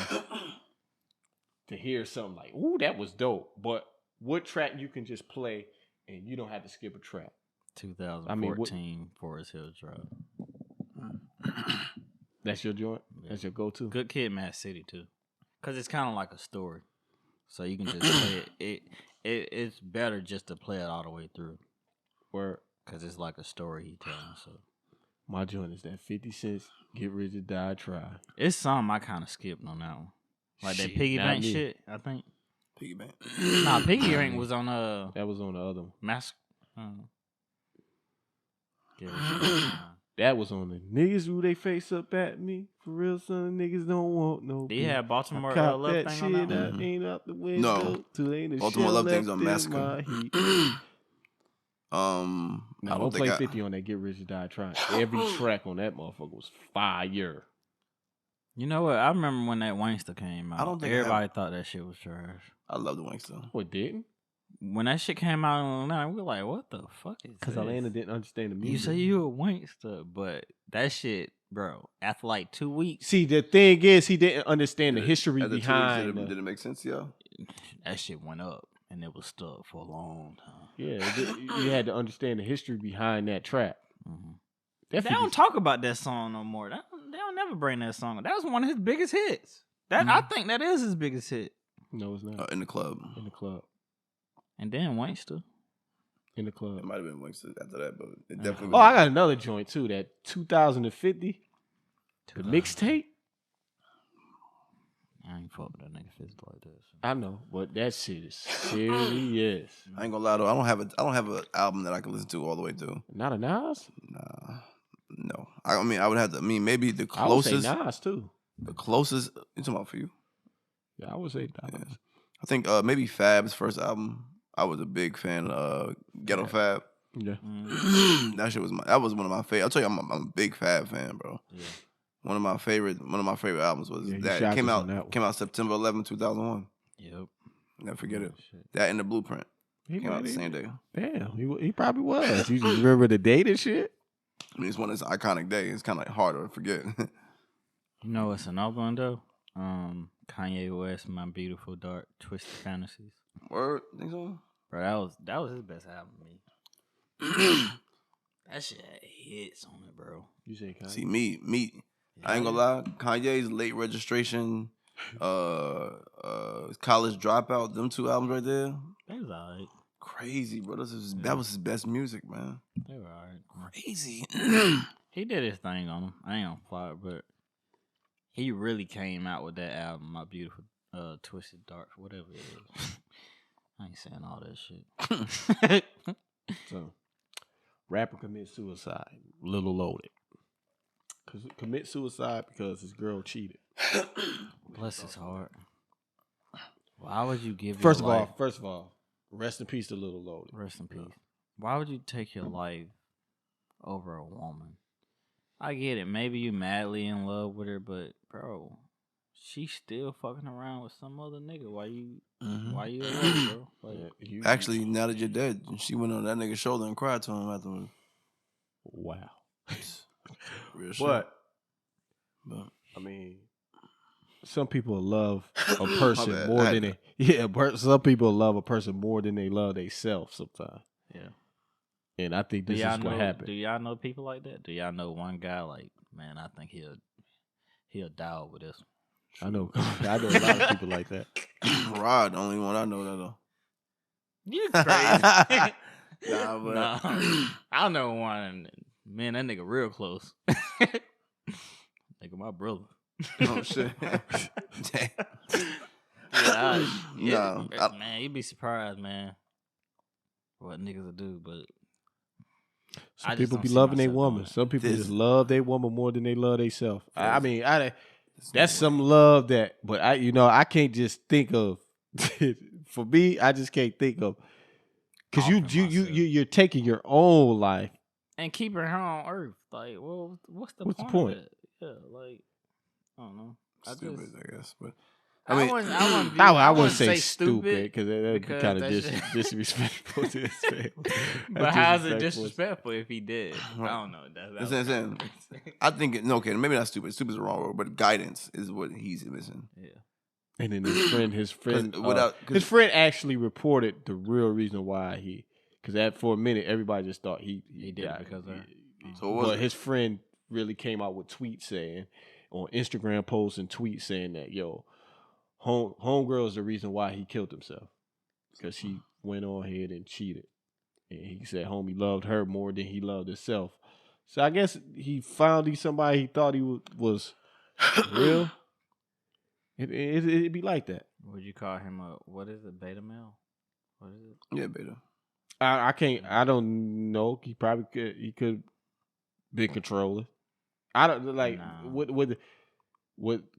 To hear something like, ooh, that was dope. But what track you can just play and you don't have to skip a track? 2014 Forest Hill Drive. That's your joint? Yeah. That's your go-to? Good Kid, Mad City too, because it's kind of like a story, so you can just play it. It's better just to play it all the way through, Where because it's like a story he telling. So my joint is that 50 Cent, Get Rich or Die Try. it's some I kind of skipped on that one, like that Shit, piggy not bank me. shit. I think Piggy bank. nah, piggy bank was on That was on the other one. Mask. That was on the niggas who they face up at me. For real, son, niggas don't want no. They had Baltimore Cop Love that thing shit on that one. out, ain't out the window. No. Till ain't a Baltimore shell Love Thing's left on in Massacre. my heat. I Don't play 50 on that Get Rich or Die Trying. Every track on that motherfucker was fire. You know what? I remember when that Wangster came out. I don't think I Everybody thought that shit was trash. I love the Wangster. What didn't? When that shit came out online, we were like, "What the fuck is Because this?" Atlanta didn't understand the music. You say you a Wangster, but that shit, bro. After like 2 weeks, See, the thing is, he didn't understand the history After 2 weeks, behind. did it make sense, y'all? that shit went up and it was stuck for a long time. You had to understand the history behind that track. Mm-hmm. That They 50 don't talk about that song no more. They don't never bring that song. That was one of his biggest hits. I think that is his biggest hit. No, it's not. In the club. In the club. And then Wangster. In the club. It might have been Wangster after that, but it definitely. Oh, I got another joint too. That 2050, the mixtape. I ain't fuck with that nigga physical like that. So. I know, but that shit is serious. I ain't gonna lie though. I don't have an album that I can listen to all the way through. Not a Nas? Nah, no. I mean, I would have to. I mean, maybe the I would say closest. Nas too. The closest. You talking about for you? Yeah, I would say Nas. Yeah. I think maybe Fab's first album. I was a big fan of Ghetto Fab. Yeah. That shit was that was one of my favorite. I'll tell you, I'm a big Fab fan, bro. Yeah. One of my favorite albums was that. It came out September 11, 2001. Yep. Never forget it. Shit. That and The Blueprint. He came out the same day. Damn, he probably was. You just remember the date and shit? I mean, it's one of those iconic days. It's kind of like harder to forget. You know what's another one though? Kanye West, My Beautiful Dark Twisted Fantasies. Word? Think so? Bro, that was his best album to me. That shit had hits on it, bro. You say Kanye? See, me. Yeah. I ain't gonna lie. Kanye's Late Registration, College Dropout, them two albums right there. They was alright. Crazy, bro. That was his best music, man. They were alright. Crazy. He did his thing on them. I ain't gonna fly, but he really came out with that album, My Beautiful Twisted Dark, whatever it is. I ain't saying all that shit. So, rapper commits suicide. Little loaded. Commit suicide because his girl cheated. Bless his heart. Why would you give First of all, rest in peace to Little Loaded. Rest in peace. Why would you take your life over a woman? I get it. Maybe you madly in love with her, but bro, she's still fucking around with some other nigga. Why you in love, bro? Like, actually, now that you're dead, she went on that nigga's shoulder and cried to him afterwards. Wow. Real shit. But I mean, some people love a person more than some people love a person more than they love themselves sometimes. Yeah. And I think this is what happened. Do y'all know people like that? Do y'all know one guy like, man, I think he'll die over this one? I know a lot of people like that. Rod, the only one I know that though. You crazy. Nah. I know one. Man, that nigga real close. Nigga, my brother. Oh shit. Man, you'd be surprised, man, what niggas will do, but some people be loving their woman. Some people just love their woman more than they love themselves. I mean, that's some love that, but I can't just think of. For me, I just can't think of because you're taking your own life and keeping her on earth. Like, well, what's the point? Of it? Yeah, like I don't know. Stupid, I guess, but. I wouldn't say stupid because that'd be kind of disrespectful to his family. But how's it disrespectful if he did? I don't know. That's what I'm saying. I think okay, maybe not stupid. Stupid is the wrong word, but guidance is what he's missing. Yeah. And then his friend actually reported the real reason why because for a minute everybody just thought he did it because of her. But his friend really came out with tweets saying on Instagram posts and tweets saying that homegirl is the reason why he killed himself because she went on ahead and cheated, and he said homie loved her more than he loved himself. So I guess he found somebody he thought he was real. It'd be like that. Would you call him what is it, beta male? What is it? Yeah, beta. I can't. I don't know. He probably could. He could be controlling. I don't like with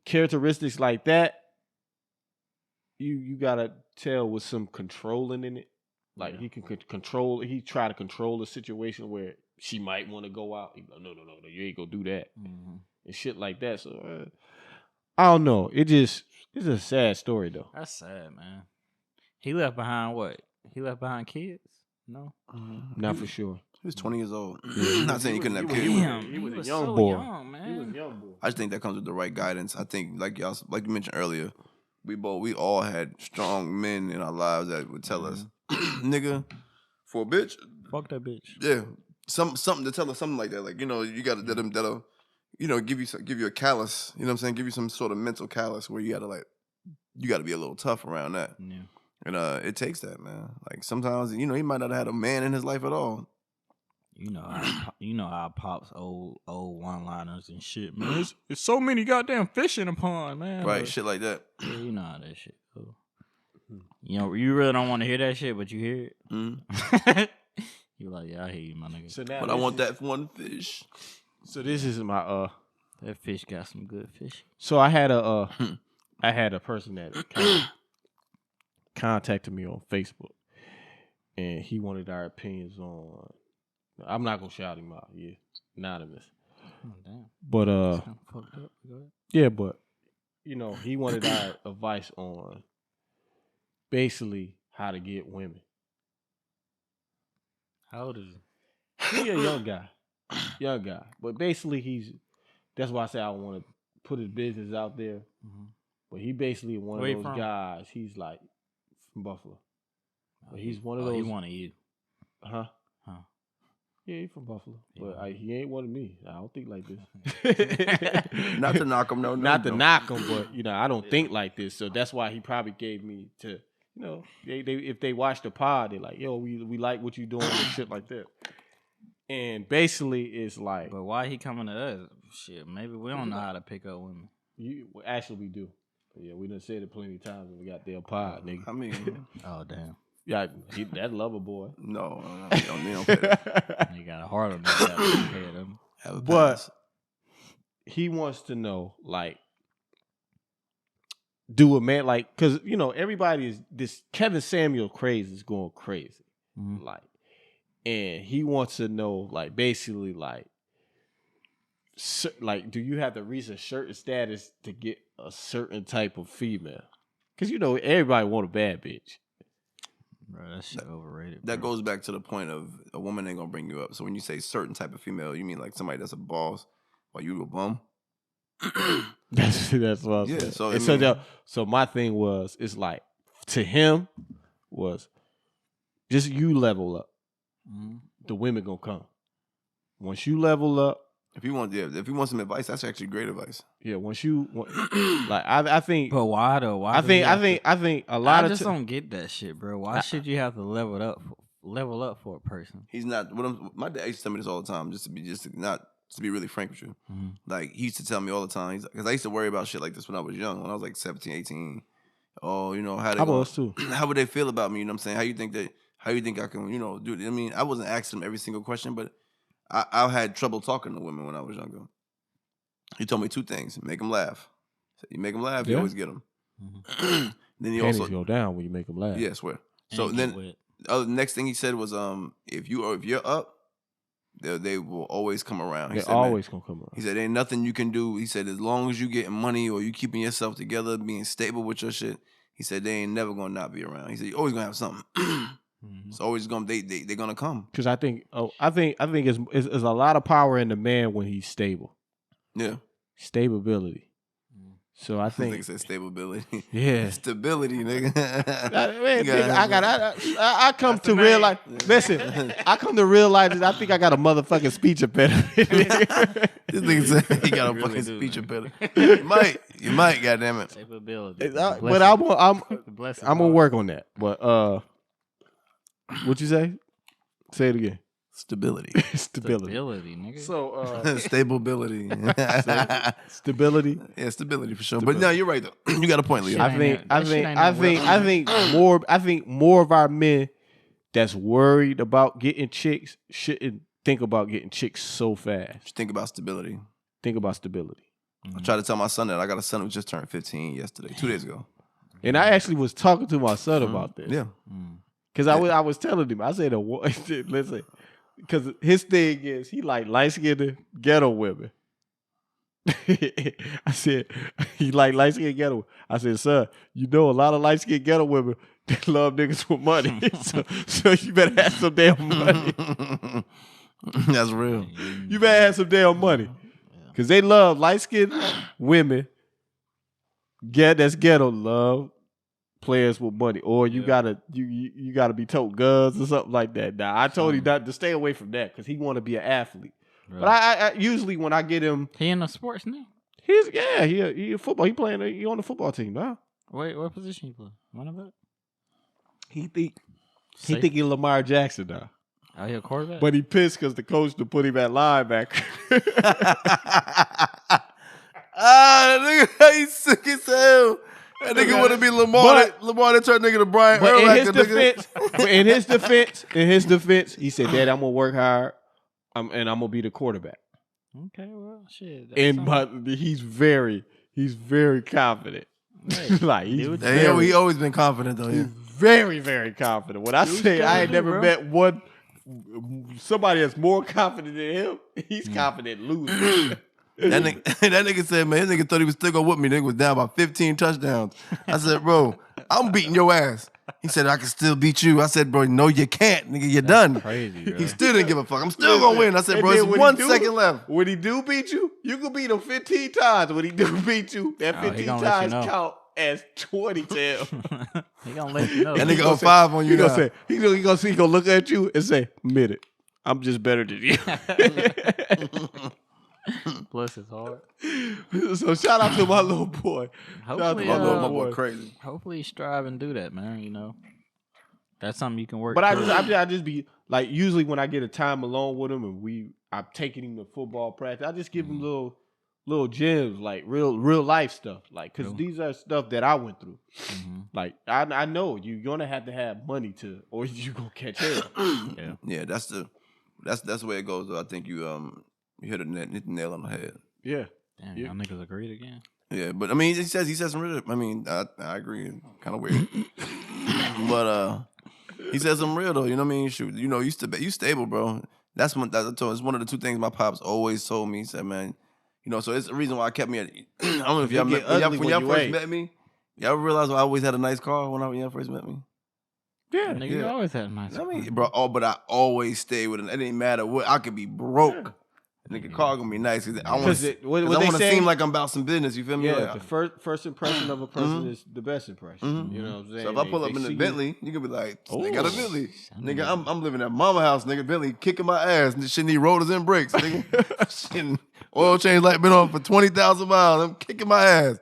characteristics like that. You gotta tell with some controlling in it. Like he can control. He try to control a situation where she might want to go out. He go, no, you ain't gonna do that, and shit like that. So I don't know. It's a sad story though. That's sad, man. He left behind what? He left behind kids? No, not for sure. He was 20 years old. Not saying he couldn't have kids. He was a young boy. Young, man. He was a young boy. I just think that comes with the right guidance. I think, like you mentioned earlier, we all had strong men in our lives that would tell us, nigga, for a bitch, fuck that bitch. Yeah, something to tell us something like that. Like you got to that'll give you a callus. You know what I'm saying? Give you some sort of mental callus where you got to be a little tough around that. Yeah. And it takes that, man. Like sometimes he might not have had a man in his life at all. You know how Pop's old one-liners and shit, man. It's so many goddamn fish in a pond, man. Right, shit like that. Yeah, you know how that shit goes. You really don't want to hear that shit, but you hear it. Mm. You're like, yeah, I hear you, my nigga. So now But I want that one fish. So this is my That fish got some good fish. So I had a person that kind of contacted me on Facebook, and he wanted our opinions on. I'm not gonna shout him out. Yeah, anonymous. Oh, damn. But That's kinda fucked up. Go ahead. yeah, but he wanted our advice on basically how to get women. How old is he? He a young guy, but basically that's why I say I want to put his business out there. Mm-hmm. But he basically one Where of you those from? guys. He's like from Buffalo. But he's one of He those. wanted you. Huh? Huh. Yeah, he's from Buffalo. Yeah. But he ain't one of me. I don't think like this. Not to knock him, no. Not to knock him, but I don't think like this. So that's why he probably gave me to, they if they watch the pod, they're like, yo, we like what you doing and shit like that. And basically, it's like, But why he coming to us? Shit, maybe we don't know how to pick up women. actually we do. But yeah, we done said it plenty of times when we got their pod, nigga. I mean, Oh damn, Yeah, that lover boy. no, they don't pay that. you got a heart on that head. Have a But pass. he wants to know, like, do a man like, because everybody is this Kevin Samuel craze is going crazy, Mhm. like, and he wants to know, like, basically, like, do you have to reach a certain status to get a certain type of female? Because everybody want a bad bitch. Bro, that shit overrated. That bro. goes back to the point of a woman ain't gonna bring you up. So when you say certain type of female, you mean like somebody that's a boss while you a bum? That's what I was Yeah, saying. so, And I mean- so my thing was, it's like, to him was just you level up. Mhm. The women gonna come. Once you level up, If you want some advice, that's actually great advice. yeah. Like I think, But why though? Why? I do you have think a to- lot I of just don't get that shit, bro. Why should you have to level up for a person? He's not. My dad used to tell me this all the time, just to be really frank with you. Mhm. Like he used to tell me all the time, because I used to worry about shit like this when I was young, when I was like 17, 18. Oh, how they I gonna- was too. how would they feel about me? You know what I'm saying? How you think I can, do it? I mean, I wasn't asking them every single question, but I had trouble talking to women when I was younger. He told me two things: make them laugh. So you make them laugh, you Yeah. always get them. Mhm. Then he Panties also, go down when you make them laugh. yeah, I swear. So And then get wet. the next thing he said was, if you're up, they will always come around. He They said, man, always gonna come around. he said, ain't nothing you can do. He said, as long as you getting money or you keeping yourself together, being stable with your shit, he said, they ain't never gonna not be around. He said, you always gonna have something. Mhm. It's always gonna they're gonna come. Because I think it's a lot of power in the man when he's stable. Yeah. Stability. Mhm. So I I think think, it said stability. yeah. Stability, nigga. Man, You gotta nigga, I come to realize. Listen, I come to realize that I think I got a motherfucking speech impediment. This nigga said he got a You really fucking do, speech man. impediment. You might, goddammit. Capability. But I'm Blessing. gonna work on that. But what you say? Say it again. Stability. Stability. Stability, nigga. So Stability. stability. Yeah, stability for sure. But no, you're right though. You got a point, Leo. Shit. I think more of our men that's worried about getting chicks shouldn't think about getting chicks so fast. Just think about stability. Think about stability. I tried to tell my son that I got a son who just turned 15 yesterday, 2 days ago. And I actually was talking to my son about this. Yeah. Because I was telling him, I said, listen, because his thing is he like light-skinned ghetto women. I said, he like light-skinned ghetto women. I said, son, a lot of light-skinned ghetto women that love niggas with money. so you better have some damn money. That's real. You better have some damn money. Because they love light-skinned women. That's ghetto love. Players with money, or you gotta be told guns or something like that. Now I told him not to stay away from that because he want to be an athlete. Really? But I usually when I get him, He in the sports now? he football. He on the football team now. Wait, what position you play? One of it? He think he Lamar Jackson now. Oh, he a quarterback? But he pissed because the coach to put him at linebacker. That nigga, he's sick as hell. That nigga want to be Lamar. Lamar that turned nigga to Brian But Urlacher, in his defense, he said, "Dad, I'm gonna work hard, and I'm gonna be the quarterback." Okay, well, shit. But he's very confident. Hey, Like he always been confident though. he's Yeah. very, very confident. When I say I ain't never met somebody that's more confident than him, he's confident losing. That nigga said, man, his nigga thought he was still gonna whoop me. Nigga was down by 15 touchdowns. I said, bro, I'm beating your ass. He said, I can still beat you. I said, bro, no, you can't, nigga. You're done. Crazy, bro. He still didn't give a fuck. I'm still gonna win. I said, bro, it's 1 second left. When he do beat you, you can beat him 15 times. When he do beat you, that 15 times count as 20 to him. He gonna let you know. That nigga 05 on you. He gonna say, he gonna look at you and say, admit it. I'm just better than you. Plus it's hard. So shout out to my little boy. Shout out to Hopefully, my boy crazy. Hopefully, strive and do that, man. You know, that's something you can work. But towards. I just be like, usually when I get a time alone with him and I'm taking him to football practice, I just give him little gems, like real life stuff, like because these are stuff that I went through. Mm-hmm. Like I know you're gonna have to have money or you gonna catch hell. Yeah, that's the way it goes. Though. I think you hit the nail on the head. Yeah. Damn, y'all niggas agreed again. Yeah, but I mean, he says some real. I mean, I agree. Kind of weird, but he says some real though. You know what I mean? Shoot, you know, you stable, bro. It's one of the two things my pops always told me. He said, man, you know, so it's the reason why I kept me at. I don't know if when y'all first met me, y'all realize I always had a nice car when y'all first met me. Yeah, nigga, you always had a nice car. I mean, bro, but I always stayed with it. It didn't matter what. I could be broke. Nigga, car gonna be nice because I want to seem like I'm about some business. You feel me? Yeah, the first impression of a person is the best impression. You know what I'm saying? So if I pull up in the Bentley, you can be like, I got a Bentley. Nigga, I'm living at mama house, nigga. Bentley kicking my ass. This shit need rotors and brakes, nigga. Oil change light been on for 20,000 miles. I'm kicking my ass.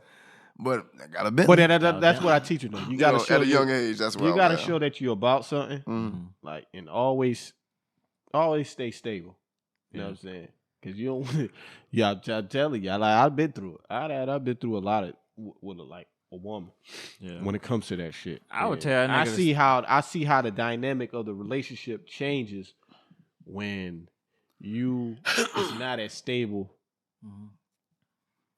But I got a Bentley. But that's what I teach you though. You gotta show at a young age. That's what you gotta show that you're about something. Like and always stay stable. You know what I'm saying? Cause you don't. Yeah, I'm telling you, like I've been through it. I've been through a lot of with a woman. Yeah. When it comes to that shit, I would tell. I see how the dynamic of the relationship changes when it's not as stable.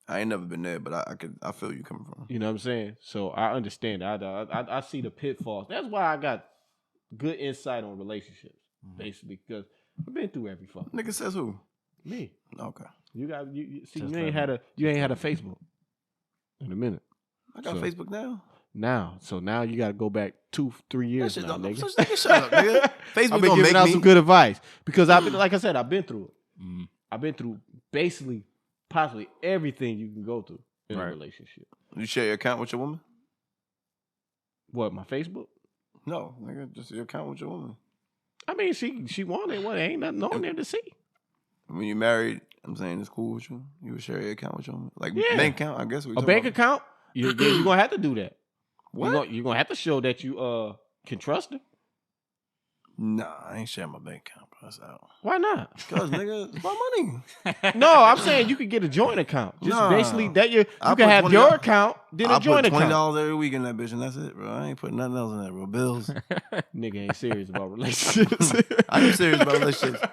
I ain't never been there, but I feel you coming from. You know what I'm saying? So I understand. I see the pitfalls. That's why I got good insight on relationships, basically, because I've been through every fuck. Nigga says who? Me. Okay. You ain't had a Facebook in a minute. I got Facebook now. Now you got to go back 2-3 years now, nigga. Shut up, nigga. Facebook I've been giving out some good advice because I've been through it. I've been through basically possibly everything you can go through in a relationship. You share your account with your woman? What, my Facebook? No, nigga, just your account with your woman. I mean, she wanted what? Ain't nothing on there to see. When you married, I'm saying it's cool with you. You would share your account with your woman, like bank account. I guess a bank account. You're gonna have to do that. What? You're gonna have to show that you can trust her. Nah, I ain't sharing my bank account, bro. That's out. Why not? Because nigga, it's my money. No, I'm saying you could get a joint account. Just basically that you can have your account, then a joint account. $20 every week in that bitch, and that's it, bro. I ain't putting nothing else in that, bro. Bills. Nigga ain't serious about relationships. I am serious about relationships.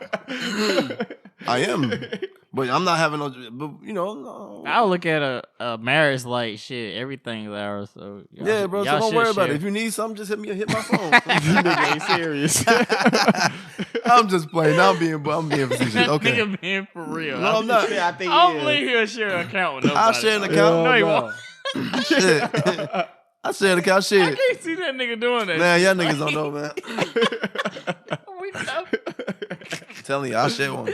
I am. But I'm not having no, but you know. No. I'll look at a marriage like shit, everything's ours. So yeah, bro. So don't worry about it. If you need something, just hit my phone. Nigga ain't serious. I'm just playing. I'm being facetious. Okay. Nigga being for real. No, I'm not. I don't believe he'll share an account with nobody. I'll share an account. No, he won't. Shit. I share an account. Shit. I can't see that nigga doing that. Man, y'all niggas don't know, man. We know. Telling you, I'll share one.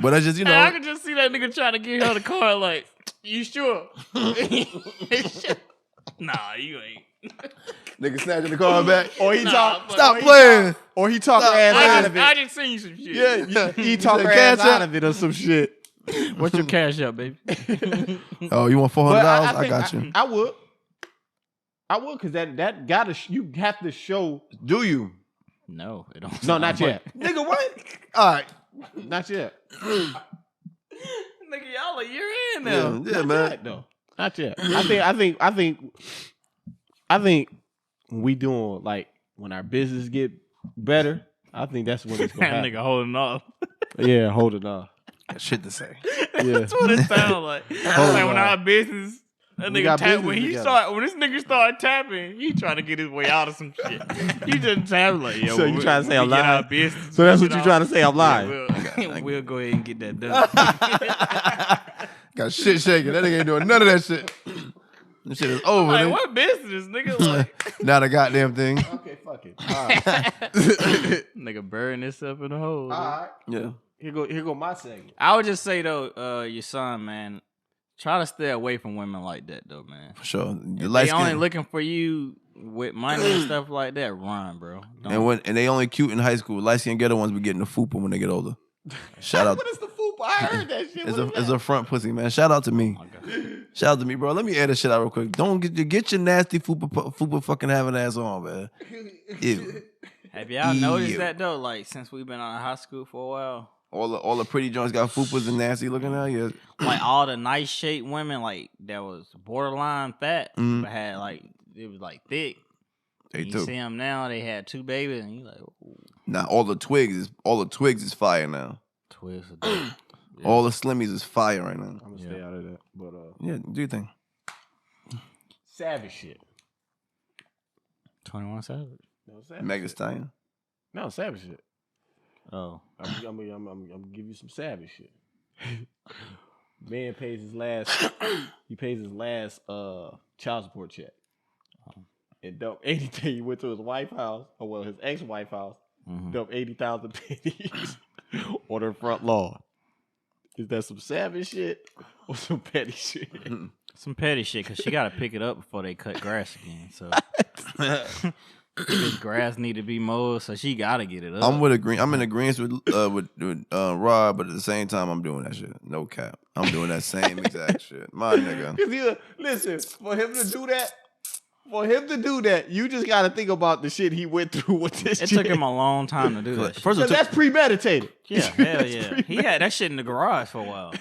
But that's just, I can just see that nigga trying to get her the card like, you sure? Nah, you ain't. Nigga snatching the card back. Or he stop playing. Or he talk her ass out of it. I just seen you some shit. Yeah. He talk her ass out of it or some shit. What's your cash up, baby? Oh, you want $400? I got you. I would, because that gotta, you have to show. Do you? No, it don't. No, not yet. Nigga, what? All right. Not yet. Nigga, y'all a year in now. Yeah, Not man. yet, though. Not yet. I think we doing like when our business get better. I think that's when it's gonna That happen. nigga holding off. Yeah, holding on. Shit to say. Yeah. That's what it sounds like. Like when our business, that We nigga got tap when business when this nigga start tapping, he trying to get his way out of some shit. He just tap like, yo. So you trying to say I'm lying? Business, So that's what you trying to say? I'm lying. We'll go ahead and get that done. Got shit shaking. That nigga ain't doing none of that shit. This shit is over. Like nigga. what business, nigga? Like Not a goddamn thing. Okay, fuck it. All right. nigga burying himself in the hole. All right. Yeah. Here go my segment. I would just say though, your son, man, try to stay away from women like that though, man. For sure. The If light they only skin. looking for you with money and stuff like that, run, bro. And they only cute in high school. Light skin ghetto ones be getting the fupa when they get older. Shout out. What is the foop? I heard that shit. It's a front pussy, man. Shout out to me. Shout out to me, bro. Let me add this shit out real quick. Don't get your nasty fupa fucking having ass on, man. Ew. Have y'all noticed Ew. that though? Like since we've been out of high school for a while, All the pretty joints got fupas and nasty looking out. Yeah. like all the nice shaped women, like that was borderline fat, but had like it was like thick. They You too. see them now? They had 2 babies, and you like, ooh, Now all the twigs is fire now. twist. Of that. Yeah. All the slimmies is fire right now. I'm gonna stay out of that. But Yeah, do your thing. savage shit. 21 Savage. No savage Megan shit. Stein. No savage shit. Oh, I'm gonna give you some savage shit. Man pays his last child support check. And dumped 80,000. He went to his wife's house, his ex-wife's house, dumped 80,000 pennies on her front lawn. Is that some savage shit or some petty shit? some petty shit because she got to pick it up before they cut grass again. So this grass need to be mowed, so she got to get it up. I'm in agreement with Rob, but at the same time, I'm doing that shit. No cap. I'm doing that same exact shit. My nigga. Because listen, for him to do that, you just got to think about the shit he went through with this. It took him a long time to do that. First of all, that's premeditated. Yeah, hell yeah. He had that shit in the garage for a while.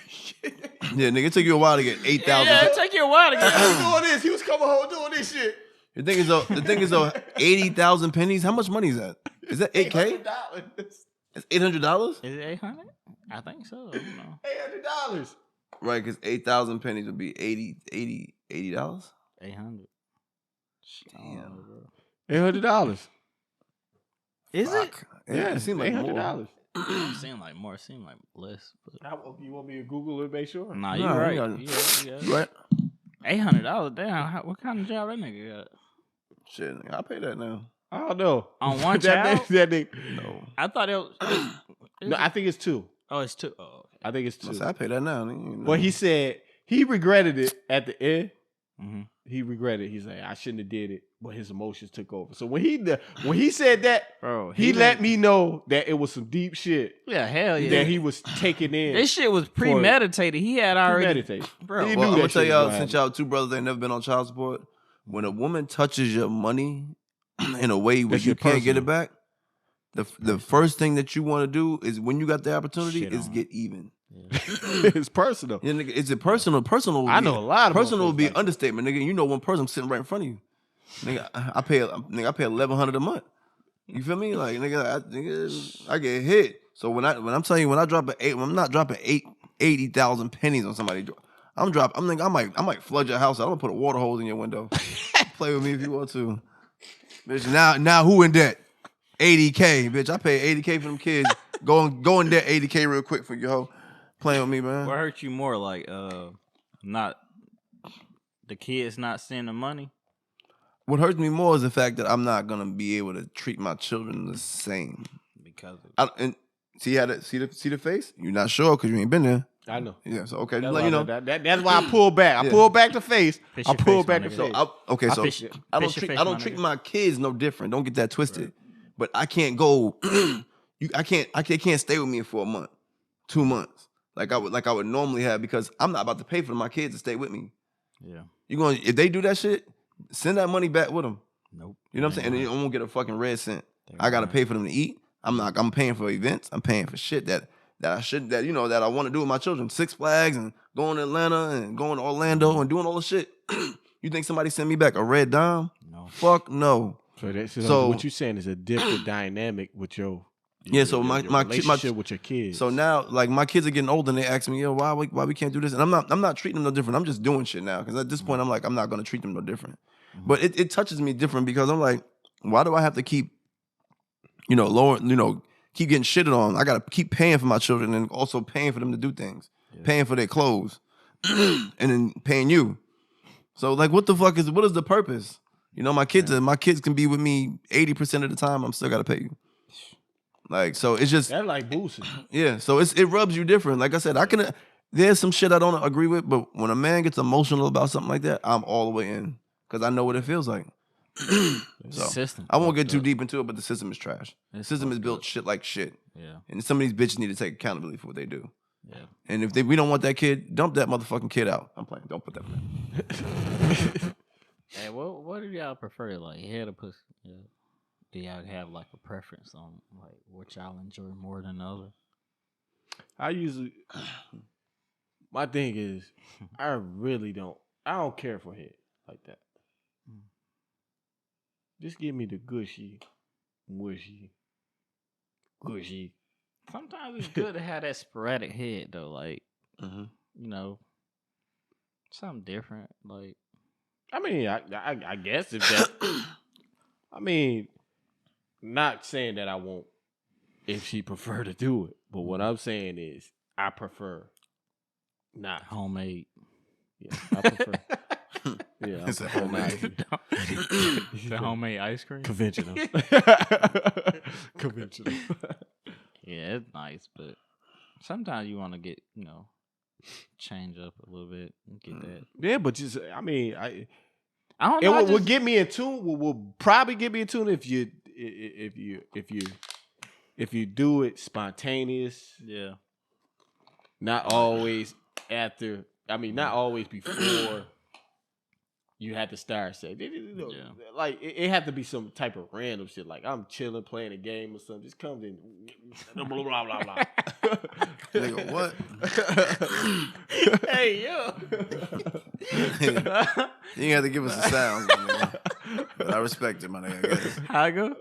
yeah, nigga, it took you a while to get 8,000. Yeah, it took you a while to get. He was doing this. He was coming home doing this shit. The thing is though, 80,000 pennies. How much money is that? Is that 8K? $800. It's $800. Is it 800? I think so. I don't know. $800. Right, because 8,000 pennies would be $80. 800. Damn. $800. Is Fuck. Yeah, it seemed like more. $800. it? Seemed like more. Seemed like less. But... You want me to Google it, make sure? Nah, Nah, you're right. you got- You Right. $800. Damn. What kind of job that nigga got? Shit, nigga, I'll pay that now. I don't know. On one that child? nigga. No. I thought it was. No, I think it's 2. Oh, it's 2. Oh, okay. I think it's 2. I pay that now. Nigga, you know. But he said he regretted it at the end. Mm-hmm. He regretted it. He's like, I shouldn't have did it, but his emotions took over. So when he said that, Bro, he let me know that it was some deep shit Yeah, hell yeah. that he was taking in. This shit was premeditated. He had already. Premeditated. Bro, He Well, knew I'm that gonna tell shit y'all, was since gonna y'all two brothers ain't never been on child support, when a woman touches your money in a way where That you shit can't get it personal. back, the first thing that you want to do is when you got the opportunity Shit is on. get even. it's personal. Yeah, nigga, is it personal? Personal. I know a lot of personal would motherfuckers be like that. understatement, nigga. You know one person sitting right in front of you. Nigga, I pay $1,100 a month. You feel me? Like nigga, I get hit. So when I'm telling you, when I'm not dropping 80,000 pennies on somebody. I might flood your house. I'm gonna put a water hose in your window. Play with me if you want to, bitch. Now who in debt? 80K, bitch. I pay 80K for them kids. Go in debt 80K real quick for you, hoe. Playing with me, man. What hurt you more, like not the kids not seeing the money? What hurts me more is the fact that I'm not gonna be able to treat my children the same. Because of And see the face? You're not sure because you ain't been there. I know. Yeah, so okay, That's let why, you know. that's why I pulled back. I Yeah. pulled back the face. Fish I your pulled face, back my the nigga. face. So fish- I don't fish your treat face, I don't my treat nigga. my kids no different. Don't get that twisted. But I can't go. I can't stay with me for a month, 2 months, like I would normally have because I'm not about to pay for my kids to stay with me. yeah. You going if they do that shit, send that money back with them. Nope. You know what I'm saying? And you won't get a fucking red cent. I gotta pay for them to eat. I'm paying for events. I'm paying for shit that I shouldn't, that I want to do with my children. Six Flags and going to Atlanta and going to Orlando and doing all the shit. You think somebody send me back a red dime? No. Fuck no. So what you're saying is a different dynamic with your my relationship with your kids. So now, like, my kids are getting older and they ask me, yo, why we can't do this? And I'm not treating them no different. I'm just doing shit now because at this point I'm like, I'm not gonna treat them no different. But it touches me different because I'm like, why do I have to keep keep getting shitted on? I gotta keep paying for my children and also paying for them to do things, paying for their clothes, and then paying you. So like, what is the purpose? My kids can be with me 80% of the time. I'm still gotta pay you. Like, so it's just that's like boosting. Yeah, so it rubs you different. Like I said, there's some shit I don't agree with, but when a man gets emotional about something like that, I'm all the way in because I know what it feels like. So System. I won't get too deep into it, but the system is trash. The system is built shit like shit. Yeah. And some of these bitches need to take accountability for what they do. Yeah. And if we don't want that kid, dump that motherfucking kid out. I'm playing. Don't put that in. Hey, what do y'all prefer? Like head or pussy? Yeah. Do y'all have like a preference on like what y'all enjoy more than the other? My thing is, I don't care for head like that. Just give me the gushy, mushy. Sometimes it's good to have that sporadic head though, like something different. Like, I mean, I guess if that, I mean, not saying that I won't if she prefer to do it, but what I'm saying is I prefer not homemade. Yeah, I prefer. Yeah, it's a homemade. The homemade ice cream. Conventional. Conventional. Yeah, it's nice, but sometimes you want to get change up a little bit and get that. Yeah, but just I mean, I don't know. It will get me in tune. Will probably get me in tune if you do it spontaneous. Yeah. Not always after. I mean, not always before. You have to start saying, like it had to be some type of random shit. Like I'm chilling, playing a game or something. Just comes in, blah blah blah blah. Nigga, what? Hey yo, you have to give us the sounds, man. But I respect it, my nigga. I guess. How I go?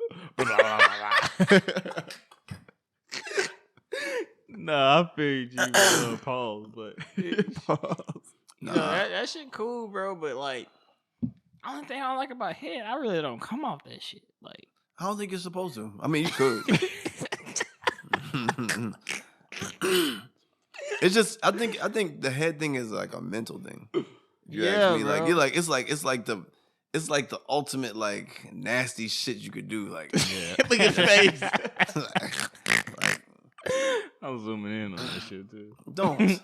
No, I figured you pause, but Nah. that shit cool, bro. But like. Only thing I don't like about head, I really don't come off that shit. Like, I don't think you're supposed to. I mean, you could. It's just I think the head thing is like a mental thing. You ask me, like it's like the ultimate like nasty shit you could do. Like, look at your face. like, I'm zooming in on that shit too. Don't.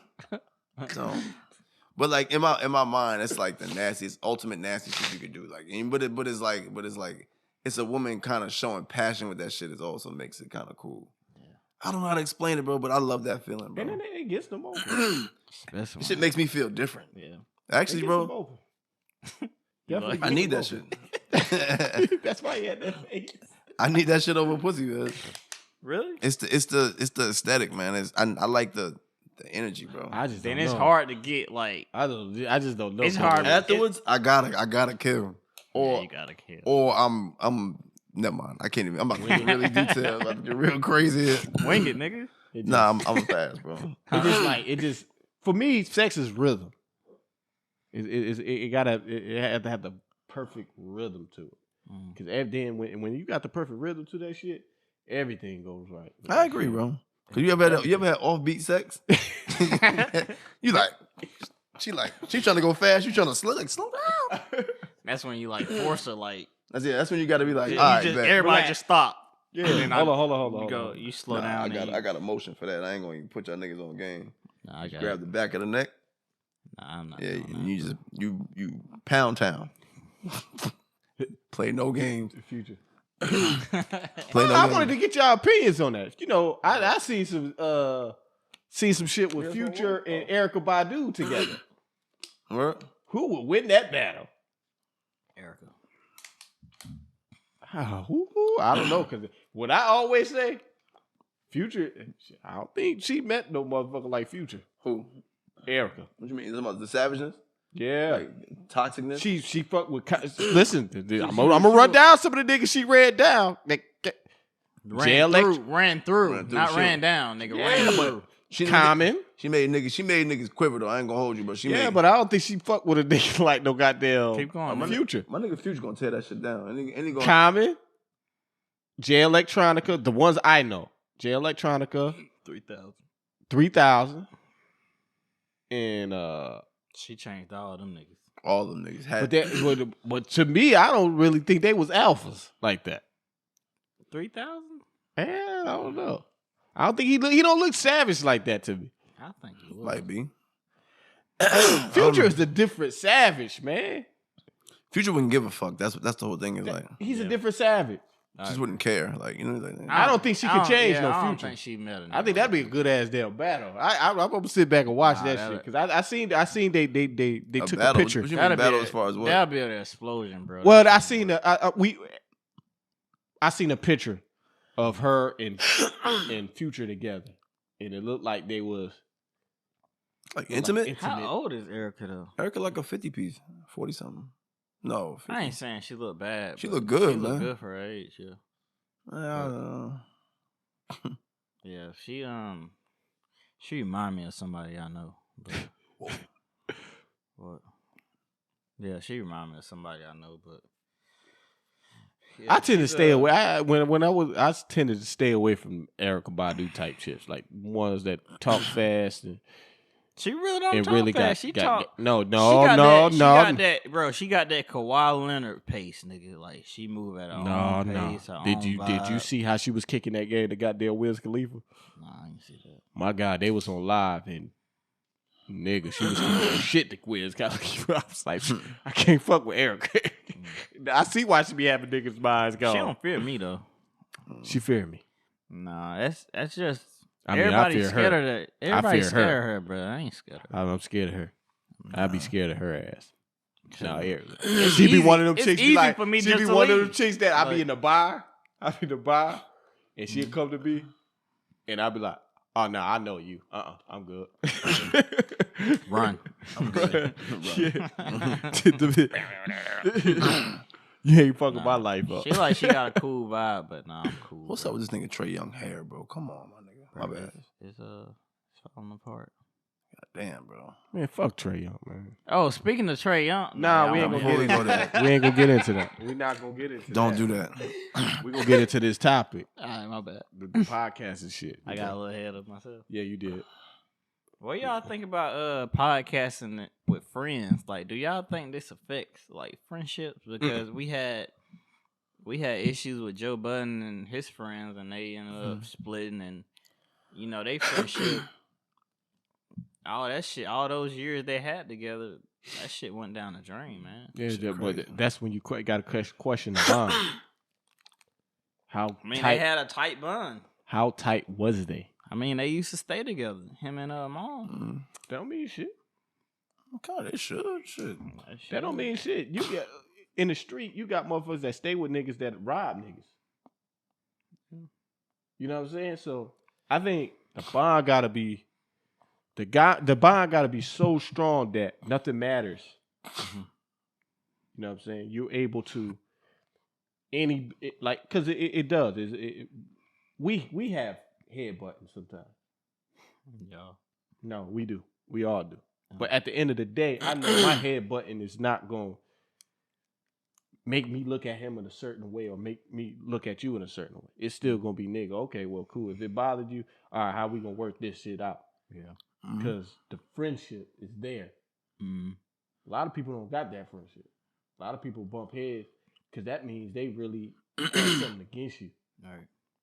But like in my mind, it's like the nastiest, ultimate nasty shit you could do. Like, but it's like it's a woman kind of showing passion with that shit. It also makes it kind of cool. Yeah. I don't know how to explain it, bro, but I love that feeling, bro. And then it gets them over. This shit makes me feel different. Yeah, actually, bro. I need that shit. That's why you had that face. I need that shit over pussy, man. Really? It's the aesthetic, man. I like the energy, bro. It's hard to get like. I just don't know. It's hard. Afterwards, I gotta kill. Or you gotta kill. Or I'm never mind. I can't even. I'm about to get really detailed. I'm about to get real crazy. Wing it, nigga. Nah, I'm fast, bro. It just for me, sex is rhythm. It have to have the perfect rhythm to it. Because then when you got the perfect rhythm to that shit, everything goes right. I agree, bro. Cause you ever had offbeat sex? You like she trying to go fast. You trying to slow down. That's when you like force her. Like that's it. That's when you got to be like, all right, everybody just stop. Yeah, hold on. You slow down. I got a motion for that. I ain't gonna even put y'all niggas on game. Nah, I got grab the back of the neck. Nah, I'm not. Yeah, you pound town. Play no games. The future. I wanted to get y'all opinions on that. I seen some shit with Future and Erykah Badu together. What? Who would win that battle? Erykah. I don't know, because what I always say, Future, I don't think she met no motherfucker like Future. Who? Erykah. What you mean? Is about the savageness? Yeah. Like toxicness? She fucked with... Listen, I'm going to run down some of the niggas she read down. Ran through. Not sure. ran down, nigga. Yeah, Ran through. Common. She made niggas quiver though. I ain't gonna hold you, but But I don't think she fucked with a nigga like no goddamn Keep going, man. Future. My nigga Future gonna tear that shit down. And he gonna... Common, J Electronica, the ones I know. J Electronica, 3,000. And she changed all them niggas. All them niggas had. But to me, I don't really think they was alphas like that. 3,000? I don't know. I don't think he don't look savage like that to me. I think he would. Might be. Future is a different savage, man. Future wouldn't give a fuck. That's the whole thing. Is like he's a different savage. Just wouldn't care. Like, you know, like, I don't think she could change no I don't Future. think she met a I think that'd be a good ass damn battle. I'm gonna sit back and watch that shit because I seen they took battle. a picture. What you mean battle as far as what? That'd be an explosion, bro. Well, I seen a picture of her and Future together, and it looked like they was like intimate. How old is Erykah though? Erykah like a 50 piece, 40 something. No, 50. I ain't saying she look bad. She look good, she man. Look good for her age, yeah. I don't know. Yeah, she remind me of somebody I know. But, what? Yeah, she remind me of somebody I know, but yeah, I tend to stay away. I tended to stay away from Erykah Badu type chicks, like ones that talk fast and she really don't and talk really fast. She talk. No. She got that, bro. She got that Kawhi Leonard pace, nigga. Like she move at her own pace. Her Did own you see how she was kicking that game to goddamn Wiz Khalifa? Nah, I didn't see that. My God, they was on live and nigga, she was kicking shit to Wiz Khalifa. I was like, I can't fuck with Erykah. I see why she be having niggas' minds gone. She don't fear me though. She fear me. Nah, that's just. I mean, everybody's I fear scared her. of that. Everybody's fear her. scared of her, bro. I ain't scared of her. I'm scared of her. I'd be scared of her ass. No, It's she be easy- one of them it's chicks. easy Be like, for me she just be to one of them leave. chicks that I be Like- in the bar. And she'll come to me, and I'll be like, "Oh no, I know you. I'm good. Run. I'm good. You ain't fucking my life up." She like she got a cool vibe, but nah, I'm cool. What's bro. up with this nigga Trey Young hair, bro? Come on, my nigga. My bad. It's falling apart. God damn, bro. Man, fuck Trey Young, man. Oh, speaking of Trey Young, Nah, we ain't I'm- gonna get into that. We ain't gonna get into that. We not gonna get into Don't that. do that. We gonna get into this topic, All right, my bad. the podcast and shit. I got a little ahead of myself. Yeah, you did. What y'all think about podcasting with friends? Like, do y'all think this affects like friendships? Because we had issues with Joe Budden and his friends, and they ended up splitting, and you know they friendship, all that shit, all those years they had together, that shit went down the drain, man. Yeah, but that's when you got to question the bond. How I mean, tight? they had a tight bond. How tight was they? I mean, they used to stay together, him and mom. Don't mean shit. God, they should. Shit. That don't mean shit. You got in the street, you got motherfuckers that stay with niggas that rob niggas. You know what I'm saying? So I think the bond gotta be so strong that nothing matters. You know what I'm saying? You're able to because it does. We have head buttons sometimes. Yeah. No, we do. We all do. But at the end of the day, I know my head button is not going to make me look at him in a certain way or make me look at you in a certain way. It's still going to be nigga. Okay, well, cool. If it bothered you, all right, how we going to work this shit out? Yeah. Because the friendship is there. A lot of people don't got that friendship. A lot of people bump heads because that means they really got something against you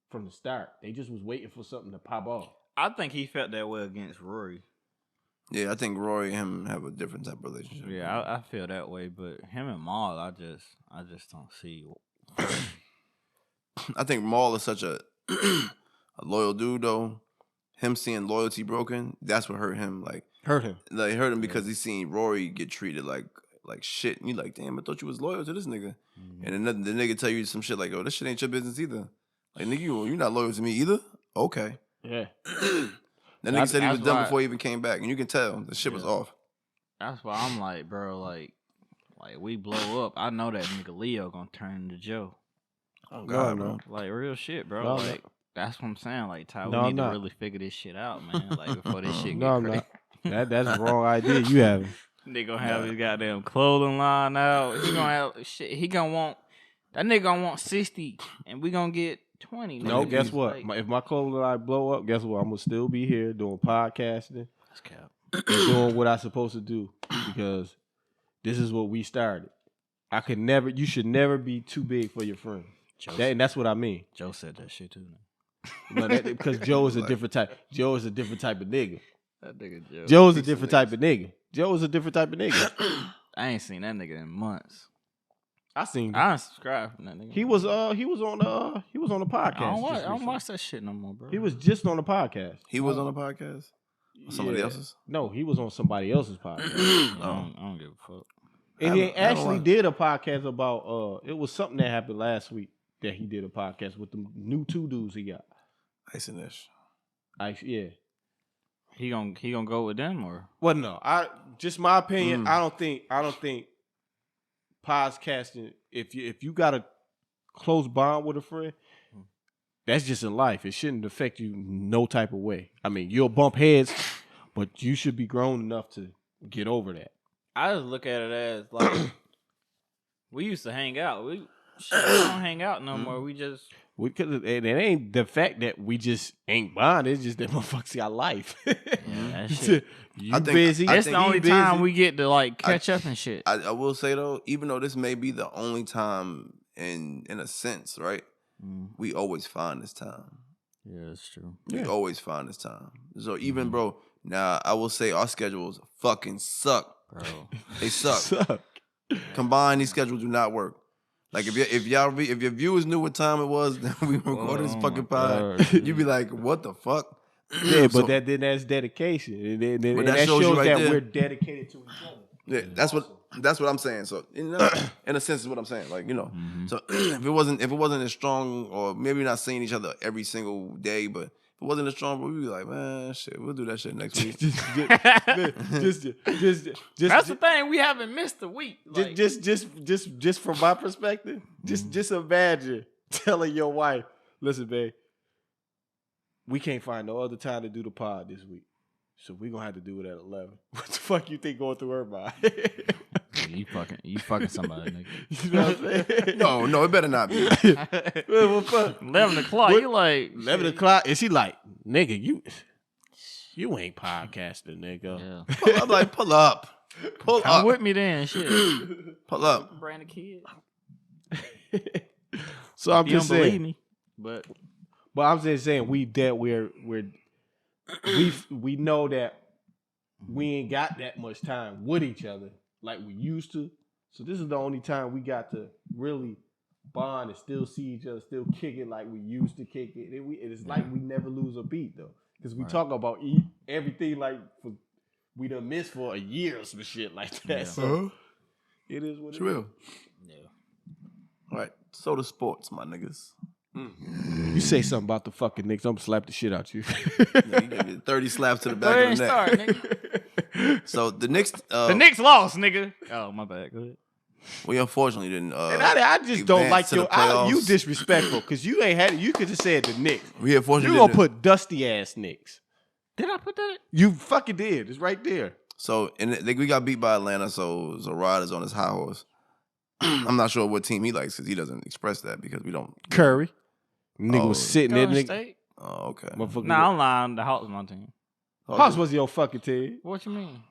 from the start. They just was waiting for something to pop off. I think he felt that way against Rory. Yeah, I think Rory and him have a different type of relationship. Yeah, I feel that way, but him and Maul, I just don't see. I think Maul is such a loyal dude, though. Him seeing loyalty broken, that's what hurt him. Like Hurt him. Like hurt him because he seen Rory get treated like like shit, and you like, damn, I thought you was loyal to this nigga, and then the nigga tell you some shit like, oh, this shit ain't your business either. Like, nigga, you not loyal to me either. Okay. Yeah. That nigga said he was done before he even came back, and you can tell the shit was off. That's why I'm like, bro, like we blow up. I know that nigga Leo gonna turn into Joe. Oh God, no. bro. Like real shit, bro. No, like that's what I'm saying. Like Ty, No, we need I'm to not. really figure this shit out, man. Like before this shit No, get I'm crazy. not. That's the wrong idea you having. Nigga gonna have his goddamn clothing line out. He gonna have shit. He gonna want that nigga gonna want 60, and we gonna get 20. No, nigga. guess what? Like, If my clothing line blow up, guess what? I'm gonna still be here doing podcasting that's cap. and doing what I'm supposed to do because this is what we started. You should never be too big for your friend. And that's what I mean. Joe said that shit too. No, because Joe is a different type. Joe is a different type of nigga. That nigga Joe. Joe's a different type of nigga. Joe is a different type of nigga. I ain't seen that nigga in months. I seen. I unsubscribed from that nigga. He was on the podcast. I don't watch that shit no more, bro. He was just on the podcast. He was on a podcast. Somebody else's. No, he was on somebody else's podcast. I don't give a fuck. And he actually did a podcast about it was something that happened last week that he did a podcast with the new 2 dudes he got. Ice and Ish. Yeah. He gonna go with them or? Well, no, just my opinion. I don't think podcasting. If you got a close bond with a friend, that's just in life. It shouldn't affect you no type of way. I mean, you'll bump heads, but you should be grown enough to get over that. I just look at it as like we used to hang out. We don't hang out no more. We just It ain't the fact that we just ain't bonded. It's just that motherfuckers got life. that shit. You busy. That's the only time we get to like catch up and shit. I will say though, even though this may be the only time in a sense, right? We always find this time. Yeah, that's true. We always find this time. So even bro, now I will say our schedules fucking suck. Bro. They suck. Combined, these schedules do not work. Like if your viewers knew what time it was that we recorded this fucking pod, you'd be like, "What the fuck?" Yeah, but that's dedication, and that shows you that we're dedicated to each other. Yeah, that's what I'm saying. So in a sense, is what I'm saying. Like so if it wasn't as strong, or maybe we're not seeing each other every single day, but if it wasn't as strong, we'd be like, man, shit, we'll do that shit next week. That's the thing. We haven't missed a week. Like, just from my perspective, just imagine telling your wife, listen, babe, we can't find no other time to do the pod this week, so we're gonna have to do it at 11. What the fuck you think going through her mind? you fucking somebody, nigga. You know what I'm saying? No, it better not be. 11 o'clock. You like 11 o'clock, and she like, nigga, you ain't podcasting, nigga. Yeah. I'm like, pull up. Come with me then, shit. Pull up. Brand a kid. So I'm You just don't saying. believe me, but I'm just saying we know that we ain't got that much time with each other like we used to. So this is the only time we got to really bond and still see each other, still kick it like we used to kick it. It's like we never lose a beat though, because we talk about everything like we done missed for a year or some shit like that. Yeah. So it is what It's it real. is. yeah. All right. So the sports, my niggas. You say something about the fucking Knicks, I'm gonna slap the shit out you. Yeah, you give me 30 slaps to the Go back ahead of and the neck. start, nigga. So the Knicks, The Knicks lost, nigga. Oh, my bad. Go ahead. we unfortunately didn't. And I just don't advance like to the you playoffs. disrespectful because you ain't had it. You could have said the Knicks. We unfortunately You gonna didn't. put dusty ass Knicks. Did I put that? You fucking did. It's right there. So we got beat by Atlanta. So Rod is on his high horse. I'm not sure what team he likes because he doesn't express that because we don't. Curry. Nigga Oh. was sitting there. Golden Nigga. State? Oh, okay. Motherfucker. Nah, I'm lying. The Hawks my team. Hawks was your fucking team. What you mean?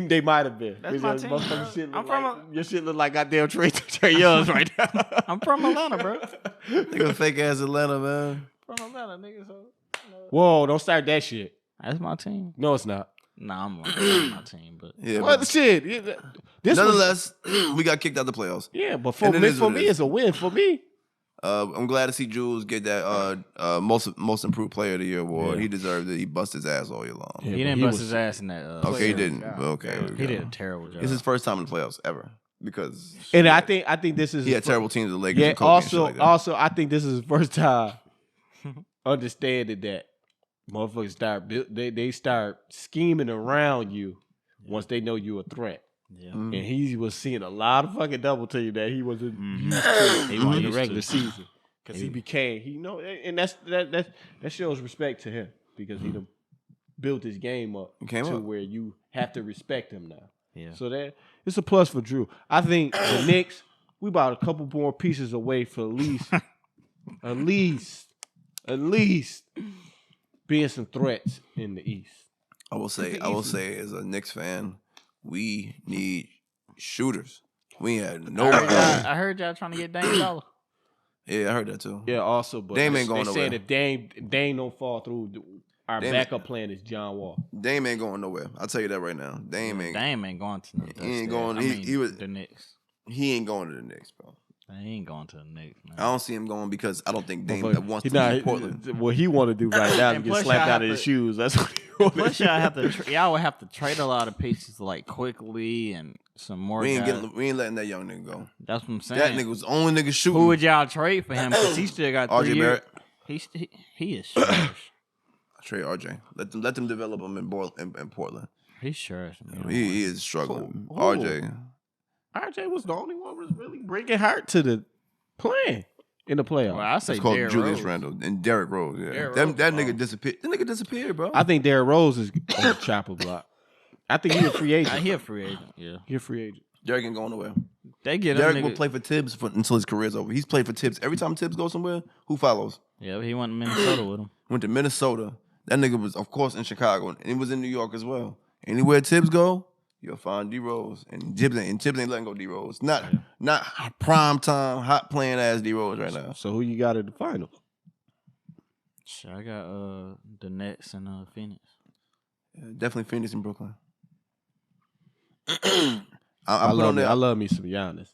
They might have been. That's my Your team, motherfucking bro. shit I'm look from like, your shit look like goddamn Trey Young's right now. I'm from Atlanta, bro. Nigga, fake ass Atlanta, man. From Atlanta, nigga. So Whoa, don't start that shit. that's my team. No, it's not. Nah, I'm lying. That's my team, but Yeah. What But shit? This was, nonetheless, we got kicked out the playoffs. yeah, but for And it me, is what it is. it's a win. For me, I'm glad to see Jules get that most improved player of the year award. Yeah. He deserved it. He busted his ass all year long. Yeah, He didn't bust his ass in that. Okay, he series. didn't. Okay, He did a terrible job. It's his first time in the playoffs ever because. And I think this is he had terrible teams, the Lakers. Yeah. And Kobe and shit like that. Also, I think this is his first time understanding that motherfuckers they start scheming around you once they know you're a threat. Yeah. And he was seeing a lot of fucking double team that he wasn't used to in the regular season because he became and that shows respect to him because he done built his game up where you have to respect him now. Yeah. So that it's a plus for Drew. I think the Knicks, we about a couple more pieces away for at least being some threats in the East. I will say as a Knicks fan, we need shooters. We had no. I heard y'all trying to get Dame Dollar. Yeah, I heard that too. Yeah, also, but Dame ain't going they nowhere. said if Dame don't fall through, our backup plan is John Wall. Dame ain't going nowhere. I'll tell you that right now. Dame ain't going to no. He ain't going. He was the Knicks. He ain't going to the Knicks, bro. He ain't going to the Knicks, man. I don't see him going because I don't think Dame wants to be in Portland. What he want to do right now is get slapped out of his shoes. That's what he want. Plus, y'all would have to trade a lot of pieces like quickly and some more. We ain't letting that young nigga go. That's what I'm saying. That nigga was the only nigga shooting. Who would y'all trade for him? Because he still got 3 RJ years. Barrett. He is trash. I trade RJ. Let them develop him in Portland. He's trash. He is struggling. Who? RJ was the only one who was really bringing heart to the plan in the playoffs. Well, I say it's called Derrick Julius Rose. Randle and Derrick Rose. Yeah, Derrick that Rose, nigga disappeared. That nigga disappeared, bro. I think Derrick Rose is on the chopper block. I think he's a free agent. He a free agent. Yeah, He's a free agent. Derrick ain't going nowhere. they get Derrick will play for Tibbs until his career's over. He's played for Tibbs. Every time Tibbs goes somewhere, who follows? Yeah, but he went to Minnesota with him. Went to Minnesota. That nigga was, of course, in Chicago, and he was in New York as well. Anywhere Tibbs go, you'll find D Rose, and Tibbs ain't letting go D Rose. Not prime time, hot playing ass D Rose right now. So who you got at the finals? Sure, I got the Nets and Phoenix. Yeah, definitely Phoenix and Brooklyn. I love me some Giannis.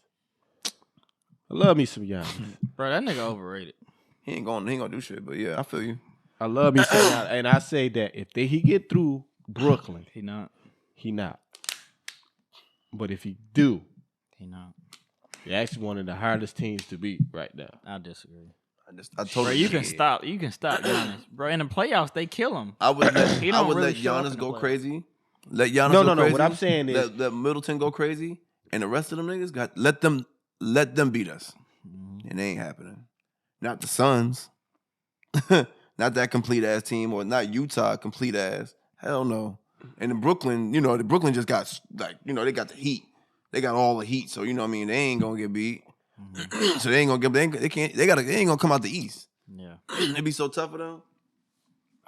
Bro, that nigga overrated. He ain't gonna do shit, but yeah, I feel you. I love me some Giannis, and I say that if he get through Brooklyn, He not. But if he do, He not. they're actually one of the hardest teams to beat right now. I disagree. I told Bro, you can stop Giannis. Bro, in the playoffs, they kill him. I would let He don't really let show up in Giannis the go playoffs. crazy. Let Giannis go crazy. No. What I'm saying is let Middleton go crazy, and the rest of them niggas let them beat us, and they ain't happening. Not the Suns, not that complete ass team, or not Utah complete ass. Hell no. And in Brooklyn, the Brooklyn just got they got the heat. They got all the heat, so they ain't gonna get beat. So they ain't gonna get. They ain't gonna come out the East. Yeah. It'd be so tough for them.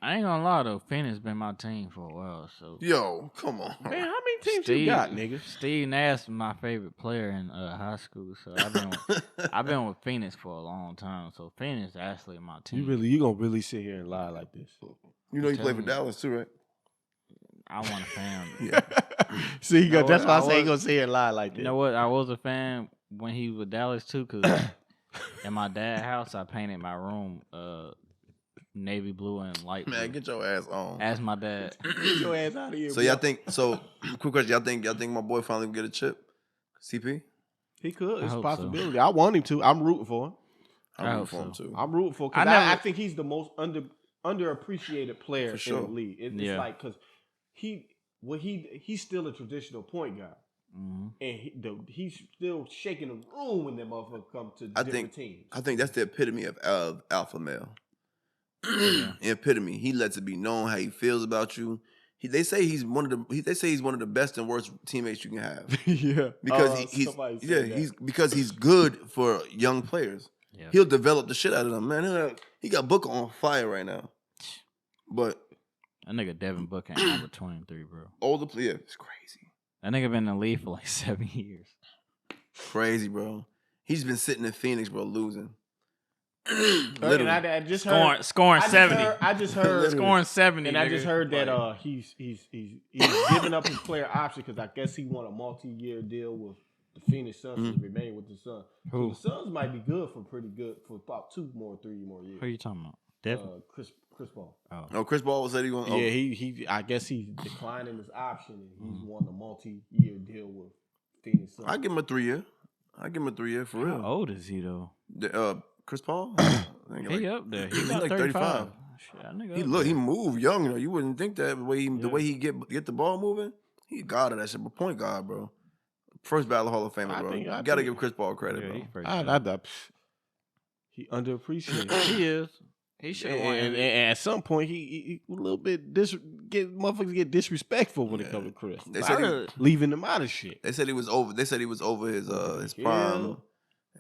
I ain't gonna lie though, Phoenix been my team for a while. So Yo, come on. man, how many teams you got, nigga? Steve Nash was my favorite player in high school. So I've been with Phoenix for a long time. So Phoenix is actually my team. You gonna really sit here and lie like this? You play for Dallas too, right? I want a fan. Yeah. See, that's why I say he gonna sit here and lie like this. You know what? I was a fan when he was with Dallas too, cause in my dad's house I painted my room navy blue and light blue. Man, get your ass on. As my dad. Get your ass out of here. So y'all think? So quick question. Y'all think my boy finally will get a chip? CP? He could. It's a hope possibility. so. I want him to. I'm rooting for him. I'm I rooting hope for him so. too. I'm rooting for because I think he's the most underappreciated player For sure. in the league. It's like because he's still a traditional point guard, and he's still shaking the room when that motherfucker come to different teams. I think that's the epitome of alpha male. Epitome. He lets it be known how he feels about you. They say he's one of the best and worst teammates you can have. Yeah, Because because he's good for young players. Yeah. He'll develop the shit out of them, man. He got Booker on fire right now. But That nigga Devin Booker ain't number 23, bro. older player, it's crazy. That nigga been in the league for like 7 years. Crazy, bro. He's been sitting in Phoenix, bro, losing. And I just Scoring 70. I just heard Scoring 70. and I just heard that Like, he's giving up his player option because I guess he won a multi-year deal with the Phoenix Suns to remain with the Suns. So the Suns might be good for about 3 more years. Who are you talking about? Definitely. Chris Paul. Oh, Chris Paul said he going. Yeah, he. I guess he's declining his option, and he's won a multi-year deal with Phoenix Suns. I give him a 3 year. I give him a 3 year for real. How old is he though? Chris Paul. He up there. He's like 35. Shit, he moved young. You know, you wouldn't think that the way he get the ball moving. He got it. That shit, but point guard, bro. First ballot Hall of Famer, bro. You gotta give Chris Paul credit, bro. He underappreciated. He is. He should have won. And at some point, he a little bit motherfuckers get disrespectful when it comes to Chris. They said leaving him out of shit. They said he was over. They said he was over his prime,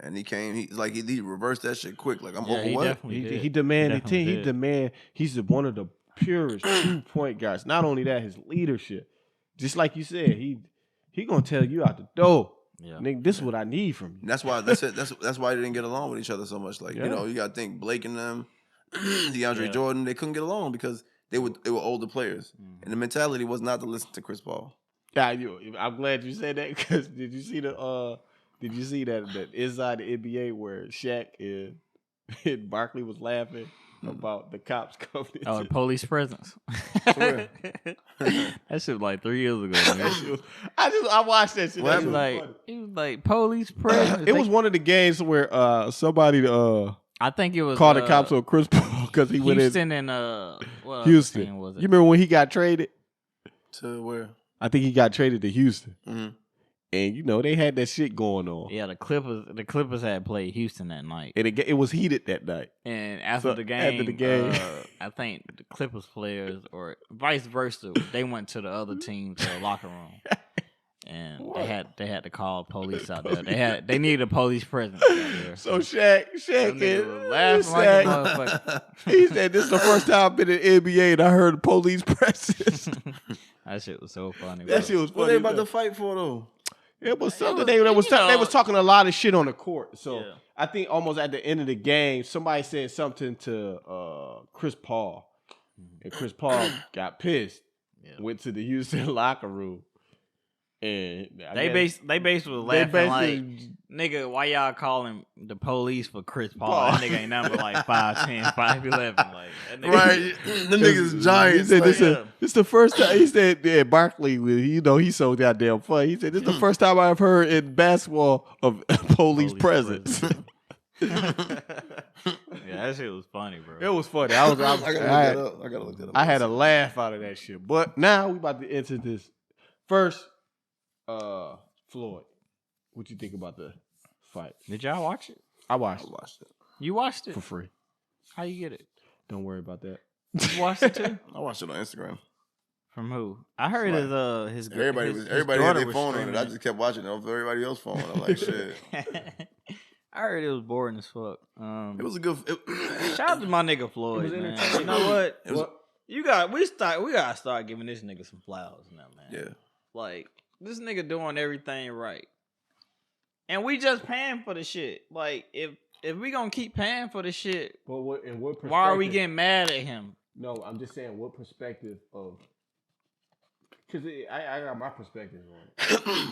and he came. He reversed that shit quick. Like I'm over what? He demanded team. He's one of the purest true point guards. Not only that, his leadership. Just like you said, he gonna tell you out the door. Yeah. Nigga, this is what I need from you. That's why they didn't get along with each other so much. Like you know, you gotta think Blake and them, DeAndre Jordan, they couldn't get along because they were older players, and the mentality was not to listen to Chris Paul. Yeah, I'm glad you said that because did you see that inside the NBA where Shaq and Barkley was laughing about the cops coming? Oh, the police presence. That shit was like 3 years ago. Man. I watched that shit. He was like police presence. It was one of the games where somebody I think it was called the cops on Chris Paul because he went in. Houston and what Houston. Team was it? You remember when he got traded? To where? I think he got traded to Houston. Mm-hmm. And you know they had that shit going on. Yeah, the Clippers had played Houston that night, and it was heated that night. And after the game, I think the Clippers players or vice versa, they went to the other team to the locker room, and they had to call police out there. They needed a police presence out there. So Shaq laughing like a motherfucker. He said, "This is the first time I've been in the NBA and I heard a police presence." That shit was so funny. That shit was funny. What they about to fight for though? It was something they was talking a lot of shit on the court. So I think almost at the end of the game, somebody said something to Chris Paul, and Chris Paul got pissed. Went to the Houston locker room, and they basically was laughing like, "Nigga, why y'all calling the police for Chris Paul? That nigga ain't nothing but like 5'10", 5'11". Like right, the nigga's giants. He said, this the first time. He said, Barkley, he so goddamn funny. He said, this is the first time I've heard in basketball of police presence. Yeah, that shit was funny, bro. It was funny. I gotta look that up. I had a laugh out of that shit. But now we about to enter this first. Floyd, what you think about the fight? Did y'all watch it? I watched it. You watched it? For free. How you get it? Don't worry about that. You watched it too? I watched it on Instagram. From who? I heard his everybody had their phone on it. I just kept watching it off everybody else's phone. I'm like, shit. I heard it was boring as fuck. It was a good. Shout out to my nigga Floyd, man. You know what? We gotta start giving this nigga some flowers now, man. Yeah. Like, this nigga doing everything right. And we just paying for the shit. Like, if we gonna keep paying for the shit, what perspective? Why are we getting mad at him? No, I'm just saying what perspective of... Because I got my perspective on it.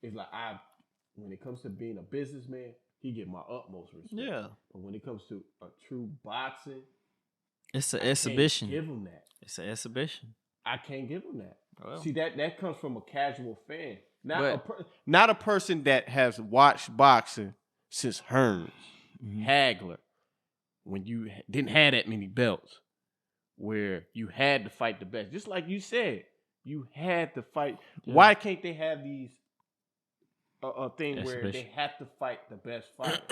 It's like, when it comes to being a businessman, he get my utmost respect. Yeah. But when it comes to a true boxing... It's an exhibition. I can't give him that. It's an exhibition. I can't give him that. Well, see, that comes from a casual fan. Not a person that has watched boxing since Hearns, Hagler, when you didn't have that many belts, where you had to fight the best. Just like you said, you had to fight. Yeah. Why can't they have these thing where they have to fight the best fighter?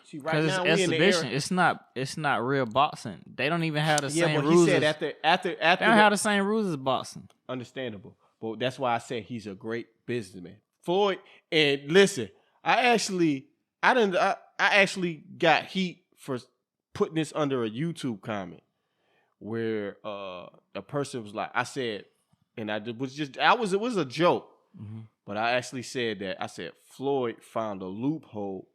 See, right now it's exhibition. It's not real boxing. They don't even have the same rules. He said after they don't have the same rules as boxing. Understandable, but that's why I said he's a great businessman. Floyd, and listen, I actually got heat for putting this under a YouTube comment where a person was like, I said, and it was a joke, but I actually said that. I said Floyd found a loophole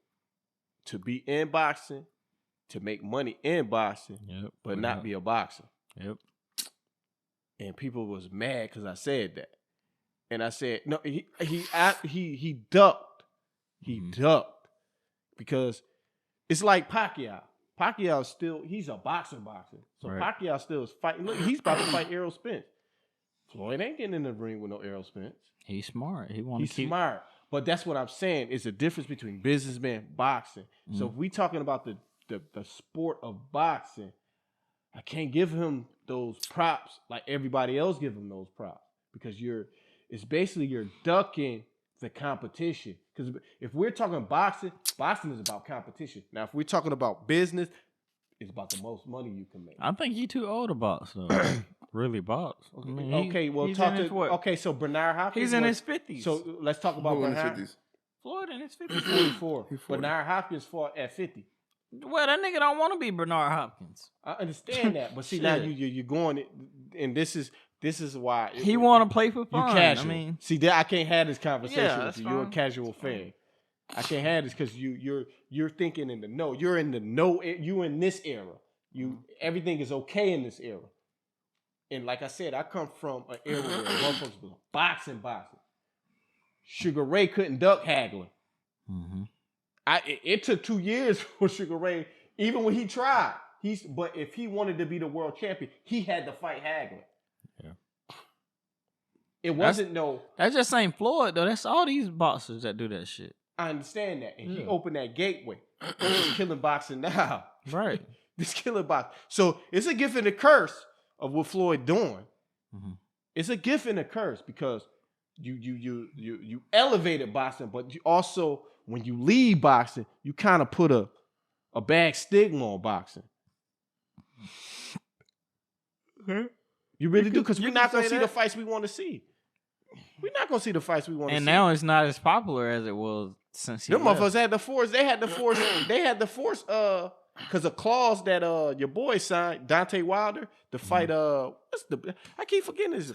to be in boxing, to make money in boxing, but not be a boxer. Yep. And people was mad because I said that. And I said, no, he ducked He ducked because it's like Pacquiao. Pacquiao still, he's a boxer. So Pacquiao still is fighting. Look, he's about to fight Errol Spence. Floyd ain't getting in the ring with no Errol Spence. He's smart. He's smart. But that's what I'm saying. It's a difference between businessman boxing. So if we talking about the sport of boxing, I can't give him those props like everybody else give him those props because it's basically you're ducking the competition. Because if we're talking boxing is about competition. Now, if we're talking about business, it's about the most money you can make. I think you too old to box though. Really box. I mean, so Bernard Hopkins. He's in his 50s. So let's talk about Bernard. Floyd in his 50s. 44. Bernard Hopkins fought at 50. Well, that nigga don't want to be Bernard Hopkins. I understand that, but see now you're going, and this is why he want to play for fun. You casual. I mean, see that I can't have this conversation with you. You're a fine. casual fan. I can't have this because you're thinking in the no. You're in the no. You in this era. Everything is okay in this era. And like I said, I come from an era where motherfuckers was boxing. Sugar Ray couldn't duck haggling. It took 2 years for Sugar Ray, even when he tried. But if he wanted to be the world champion, he had to fight haggling. Yeah. It wasn't That just ain't Floyd though. That's all these boxers that do that shit. I understand that. And he opened that gateway. This is killing boxing now. Right. This killing boxing. So it's a gift and a curse of what Floyd doing. It's a gift and a curse because you elevated boxing, but you also, when you leave boxing, you kind of put a bad stigma on boxing. You really do, because we're not going to see the fights we want to see. We're not going to see the fights we want to see. And now it's not as popular as it was since he Them left. motherfuckers had to force, because a clause that your boy signed, Deontay Wilder, to fight, I keep forgetting this.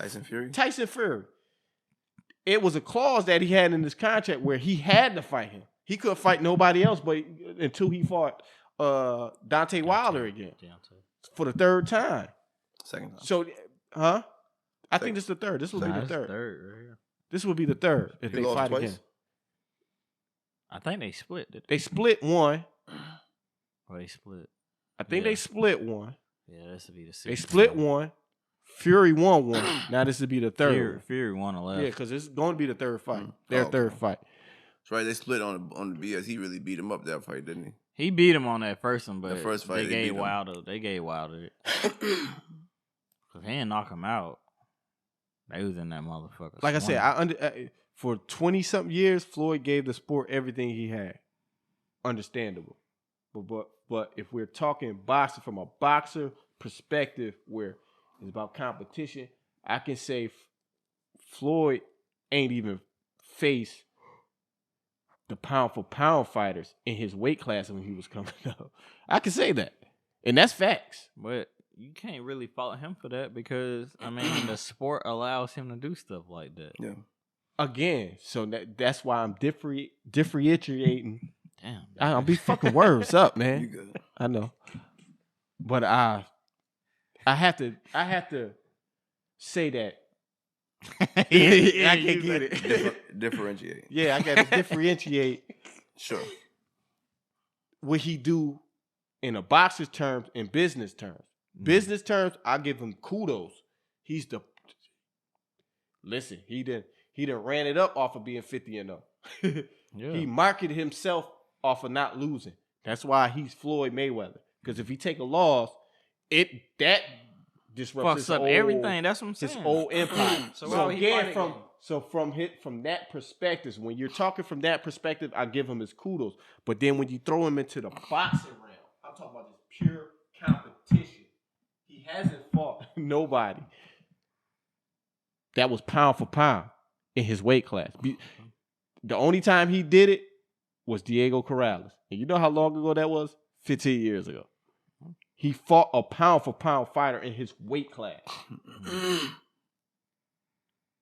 Tyson Fury. It was a clause that he had in his contract where he had to fight him. He couldn't fight nobody else but until he fought Deontay Wilder again. For the third time. Second time. So, I think this is the third. This will be the third. Right here. This will be the third if they fight twice? again. I think they split. Didn't They split one. they split. I think they split one. Yeah, this would be the sixth. They split one. Fury won one. Now this would be the third. Fury won 11. Yeah, because it's going to be the third fight. Their third fight. That's right. They split on the BS. He really beat him up that fight, didn't he? He beat him on that first one, but The first fight, they gave beat him. Wilder. They gave Wilder it. Because he didn't knock him out. They was in that motherfucker. Like I said, for 20-something years, Floyd gave the sport everything he had. Understandable. But if we're talking boxing from a boxer perspective where it's about competition, I can say Floyd ain't even faced the pound-for-pound fighters in his weight class when he was coming up. I can say that. And that's facts. But you can't really fault him for that because, I mean, the sport allows him to do stuff like that. Yeah. Again, so that's why I'm differentiating. Damn. I'll be fucking words up, man. You good. I know. But I have to say that. I can't get it. Differentiate. Yeah, I got to differentiate Sure. what he do in a boxer's terms and business terms. Business terms, I give him kudos. He done ran it up off of being 50-0. Yeah. He marketed himself off of not losing. That's why he's Floyd Mayweather. Because if he take a loss, that disrupts Fucks up everything. That's what I'm saying. his old empire. So again, from that perspective, when you're talking from that perspective, I give him his kudos. But then when you throw him into the boxing realm, I'm talking about this pure competition. He hasn't fought nobody that was pound for pound in his weight class. The only time he did it was Diego Corrales. And you know how long ago that was? 15 years ago. He fought a pound for pound fighter in his weight class.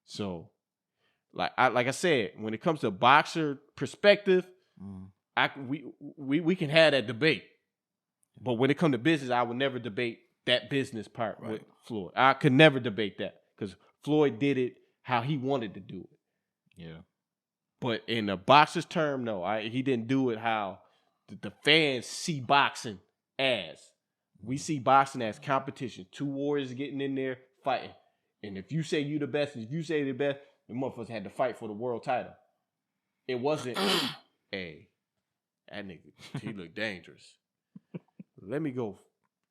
So, like I said, when it comes to boxer perspective, we can have that debate. But when it comes to business, I would never debate that business part with Floyd. I could never debate that because Floyd did it how he wanted to do it. Yeah. But in the boxer's term, no, he didn't do it how the fans see boxing as. We see boxing as competition. Two warriors getting in there fighting. And if you say you the best, and if you say the best, the motherfuckers had to fight for the world title. It wasn't, hey, that nigga, he look dangerous. Let me go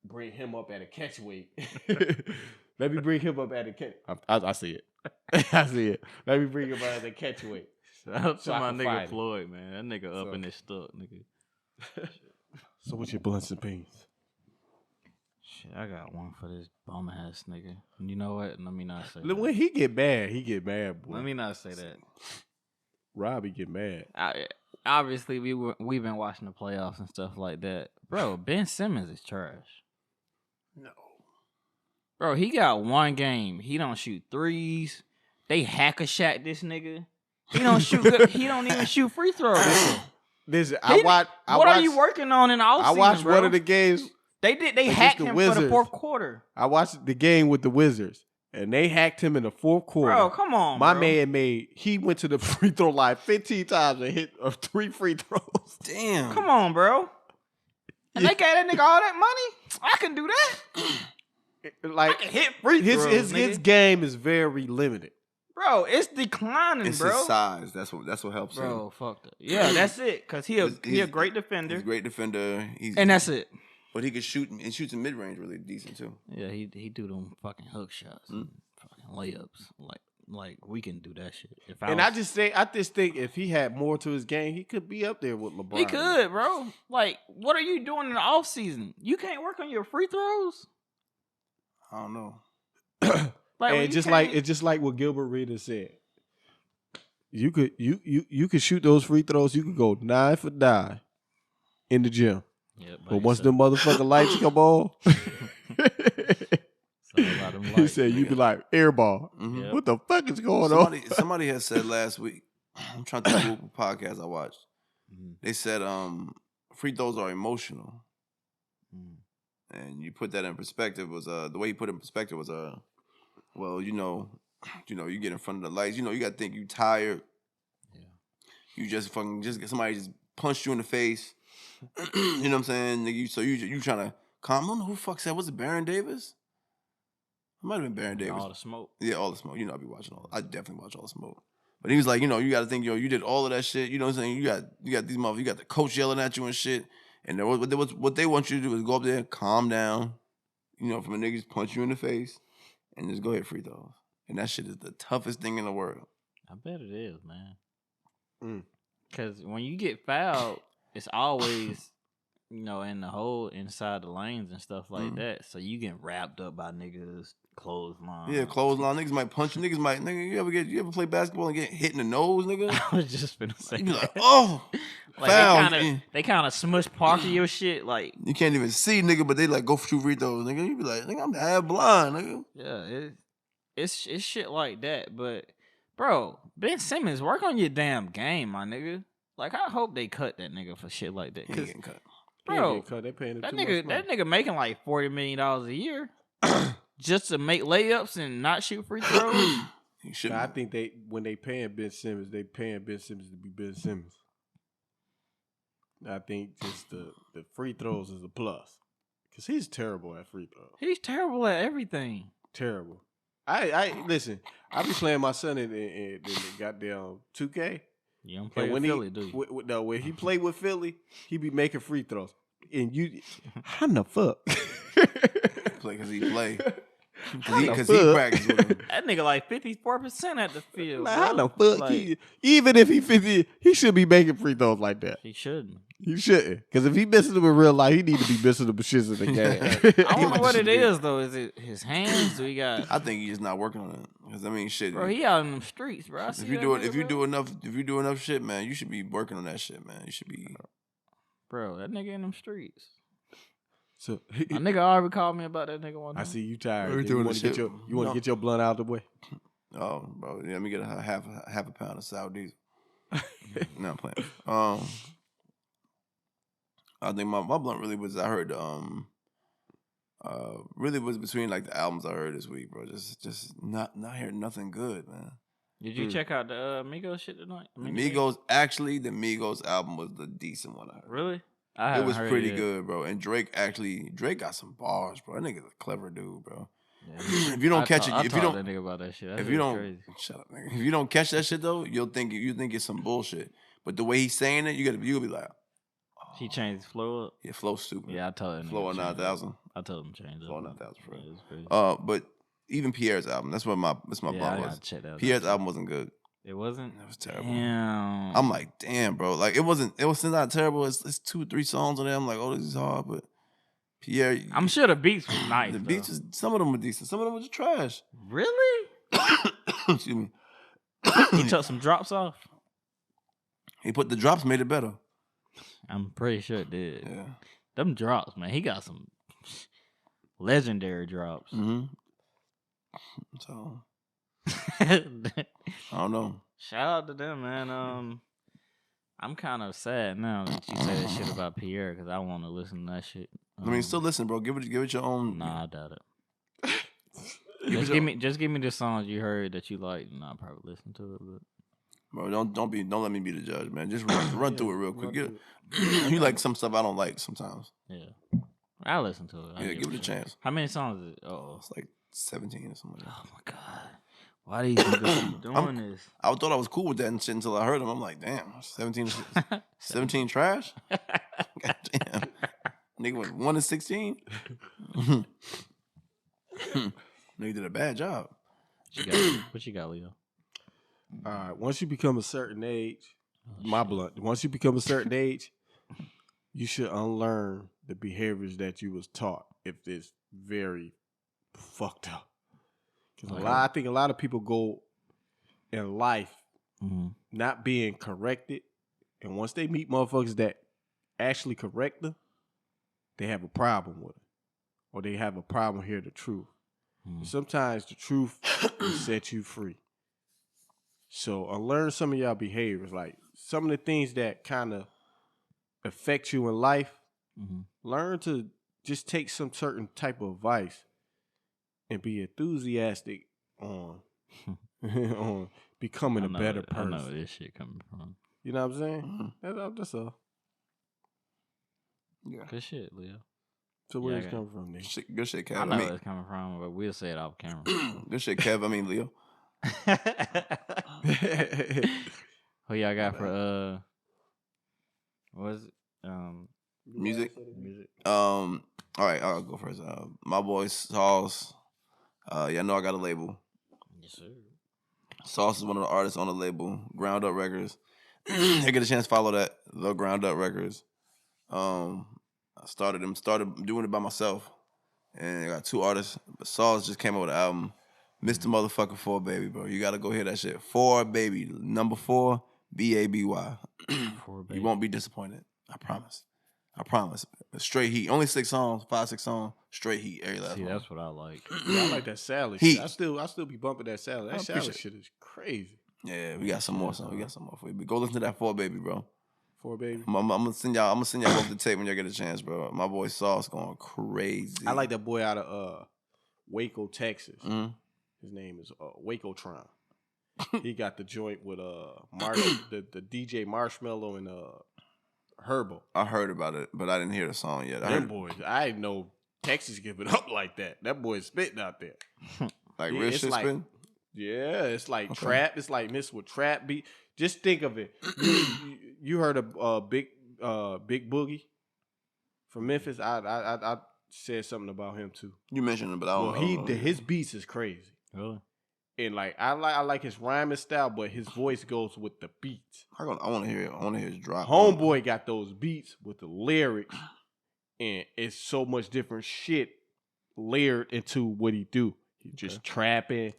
bring him up at a catch weight. Let me bring him up at a catch. I see it. I see it. Let me bring him up at a catch weight. Shout out to my nigga Floyd, man. That nigga up in his stuff, nigga. So what's your blunts and beans? Shit, I got one for this bum ass nigga. You know what? Let me not say When he get mad, boy. Let me not say that. Robbie get mad. Obviously, we've been watching the playoffs and stuff like that. Bro, Ben Simmons is trash. No. Bro, he got one game. He don't shoot threes. They hack a shot this nigga. He don't shoot good. He don't even shoot free throws. Listen, What are you working on in the offseason, I watched bro? one of the games. They hacked him for the fourth quarter. I watched the game with the Wizards, and they hacked him in the fourth quarter. Bro, come on, My bro. man he went to the free throw line 15 times and hit 3 free throws. Damn. Come on, bro. And they gave that nigga all that money? I can do that. Like, I can hit free throws, his game is very limited. Bro, it's declining, It's bro. his size. That's what helps him. Bro, fuck that. Yeah, that's it. Because he a great defender. He's a great defender. And that's it. But he can shoot and shoots in mid range really decent too. Yeah, he do them fucking hook shots, and fucking layups. Like we can do that shit. I just think if he had more to his game, he could be up there with LeBron. He could, bro. Like, what are you doing in the off season? You can't work on your free throws. I don't know. Like, and just like what Gilbert Arenas said. You could shoot those free throws. You could go 9 for 9 in the gym. Yeah, but once them motherfucking lights come on, he said you be like airball. Mm-hmm. Yep. What the fuck is going on? Somebody had said last week. I'm trying to think what podcast I watched. They said free throws are emotional, and you put that in perspective was the way you put it in perspective was well you get in front of the lights, you got to think you tired. Yeah. You just somebody just punched you in the face. You know what I'm saying? You trying to calm. I don't know who the fuck said. Was it Baron Davis? It might have been Baron Davis. All the smoke. Yeah, all the smoke. I be watching all. I definitely watch all the smoke. But he was like, you got to think, you did all of that shit. You know what I'm saying? You got these motherfuckers. You got the coach yelling at you and shit. And what they want you to do is go up there, calm down. From a niggas punch you in the face, and just go hit free throws. And that shit is the toughest thing in the world. I bet it is, man. Because when you get fouled, it's always, in the hole inside the lanes and stuff like that. So you get wrapped up by niggas' clothesline. Yeah, clothesline. Niggas might punch you. Niggas might, nigga, you ever play basketball and get hit in the nose, nigga? I was just finna say You be that. like, oh, like foul. They kind of smush part of your shit. Like, you can't even see, nigga, but they like go shoot free throws, nigga. You be like, nigga, I'm half blind, nigga. Yeah, it's shit like that. But, bro, Ben Simmons, work on your damn game, my nigga. Like, I hope they cut that nigga for shit like that. He ain't getting cut. Bro, They paying him that too nigga, much money. that nigga making like $40 million a year just to make layups and not shoot free throws. He should. I think when they paying Ben Simmons, they paying Ben Simmons to be Ben Simmons. I think just the free throws is a plus because he's terrible at free throws. He's terrible at everything. Terrible. I listen. I be playing my son in the goddamn 2K. You don't play with Philly, do you? No, when he played with Philly, he be making free throws. And how the fuck? Because he play. Because he practice with him. That nigga like 54% at the field. Like, bro. how the fuck? Like, Even if he 50, he should be making free throws like that. he shouldn't. He shouldn't. Because if he misses them in real life, he need to be missing the shits in the game. I don't know what it is, though. Is it his hands? Do he got... I think he's just not working on it. Because shit. Bro, he out in them streets, bro. If you do enough shit, man, you should be working on that shit, man. You should be. Bro, that nigga in them streets. So My nigga already called me about that nigga one time. I see you tired. We're You doing want the to shit. get your blunt out the way. Oh, bro, yeah, let me get a half a pound of sour diesel. No, I'm playing. I think my blunt really was. I heard really was between like the albums I heard this week, bro. Just not hearing nothing good, man. Did you check out the Migos shit tonight? The Migos album was the decent one I heard. Really? It was pretty good, bro. And Drake got some bars, bro. That nigga's a clever dude, bro. Yeah. If you don't catch it, if you don't that nigga about that shit. If you don't, crazy. Shut up, nigga. If you don't catch that shit though, you think it's some bullshit. But the way he's saying it, you'll be like, oh. He changed his flow up. Yeah, flow stupid. Yeah, I told him. Flow 9,000. I told him change it. Flow 9,000. But even Pierre's album, that's what my bar was. Check that Pierre's album wasn't good. It wasn't. It was terrible. Damn. I'm like, damn, bro. Like it was not terrible. It's 2-3 songs on there. I'm like, oh, this is hard, but Pierre. I'm sure the beats was nice. The beats, some of them were decent. Some of them were just trash. Really? Excuse me. He took some drops off. He put the drops, made it better. I'm pretty sure it did. Yeah. Them drops, man. He got some legendary drops. Mm-hmm. So I don't know. Shout out to them, man. I'm kind of sad now that you say that shit about Pierre because I want to listen to that shit. I mean, still listen, bro. Give it your own. Nah, I doubt it. Just give me the songs you heard that you liked, and I'll probably listen to it. But bro, don't let me be the judge, man. Just run through it real quick. You like some stuff I don't like sometimes. Yeah, I'll listen to it. Give it a chance. How many songs is it? Oh, it's like 17 or something. Like that. Oh my god, why do you keep doing this? I thought I was cool with that and shit until I heard him. I'm like, damn, 17 trash. God damn, nigga went 1 and 16. Nigga did a bad job. What you got, Leo? All right. Once you become a certain age, once you become a certain age, you should unlearn the behaviors that you was taught if it's very fucked up. Because I think a lot of people go in life not being corrected, and once they meet motherfuckers that actually correct them, they have a problem with it, or they have a problem hearing the truth. Sometimes the truth will set you free. So unlearn some of y'all behaviors, like some of the things that kind of affect you in life. Learn to just take some certain type of advice and be enthusiastic on on becoming a better person. I know where this shit coming from. You know what I'm saying? That's all. Yeah. Good shit, Leo. So where's it coming from, nigga? Good shit, Kev. I know where it's coming from, but we'll say it off camera. Good shit, Kev. I mean, Leo. Who y'all got for what is it? Music. All right, I'll go first. My boy Sauce. Y'all know I got a label. Yes, sir. Sauce is one of the artists on the label, Ground Up Records. I get a chance to follow that, the Ground Up Records. I started doing it by myself, and I got 2 artists. But Sauce just came out with an album, Mr. Motherfucker 4 Baby, bro. You gotta go hear that shit. 4 Baby, number 4, BABY. 4 Baby. You won't be disappointed. I promise. Straight heat. Only 6 songs, 5-6 songs. Straight heat. Every last one. That's what I like. Yeah, I like that salad shit. I still be bumping that salad. That salad shit is crazy. Yeah, we got some more songs. We got some more for you. But go listen to that 4 Baby, bro. 4 Baby. I'm gonna send y'all both the tape when y'all get a chance, bro. My boy Sauce going crazy. I like that boy out of Waco, Texas. Mm-hmm. His name is Waco Tron. He got the joint with the DJ Marshmello and Herbo. I heard about it, but I didn't hear the song yet. Them boys, I didn't know Texas give it up like that. That boy's spitting out there. Like real shit spitting? Yeah, it's like trap. It's like mixed with trap beat. Just think of it. You heard of Big Boogie from Memphis? I said something about him too. You mentioned him, but I don't know. His beats is crazy. Really? And like I like his rhyming style, but his voice goes with the beats. I want to hear it. I want to hear his drop. Homeboy got those beats with the lyrics, and it's so much different shit layered into what he do. He just trapping,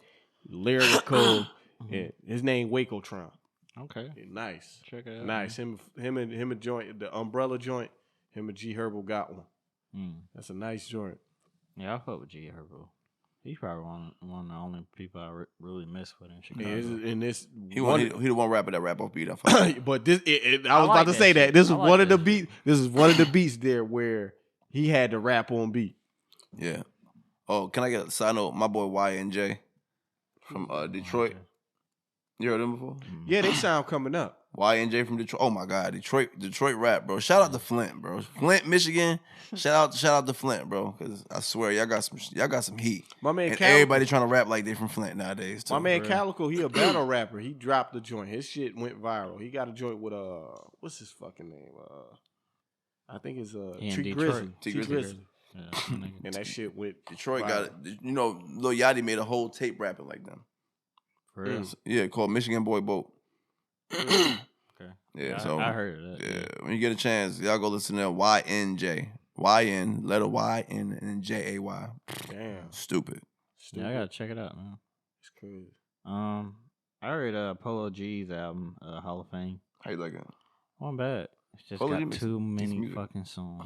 lyrical, and his name Waco Tron. Okay, nice. Check it out. Nice. Him a joint, the umbrella joint. Him and G Herbo got one. That's a nice joint. Yeah, I fuck with G Herbo. He's probably one of the only people I really mess with in Chicago. He the one rapper that rap off beat. But this, I was about to say that this is one of the beats. This is one of the beats there where he had to rap on beat. Yeah. Oh, can I get a side note? My boy Y and J from Detroit. You heard them before? Yeah, they sound coming up. YNJ from Detroit. Oh my God, Detroit rap, bro. Shout out to Flint, bro. Flint, Michigan. Shout out to Flint, bro. Cause I swear y'all got some heat. My man, and everybody trying to rap like they from Flint nowadays. Too. My man Calico, he a battle rapper. He dropped the joint. His shit went viral. He got a joint with what's his fucking name? I think it's T Grizzly. T Grizzly. Yeah, and that shit went. Detroit viral. got it. You know, Lil Yachty made a whole tape rapping like them. For real? Yeah, called Michigan Boy Boat. Okay. Yeah, I heard of that. Yeah, when you get a chance, y'all go listen to YNJ. YN, letter Y, and JAY. Damn. Stupid. Yeah, I gotta check it out, man. It's crazy. I heard Polo G's album, Hall of Fame. How you like it? Wasn't bad. It's just Polo G got makes too many music. fucking songs.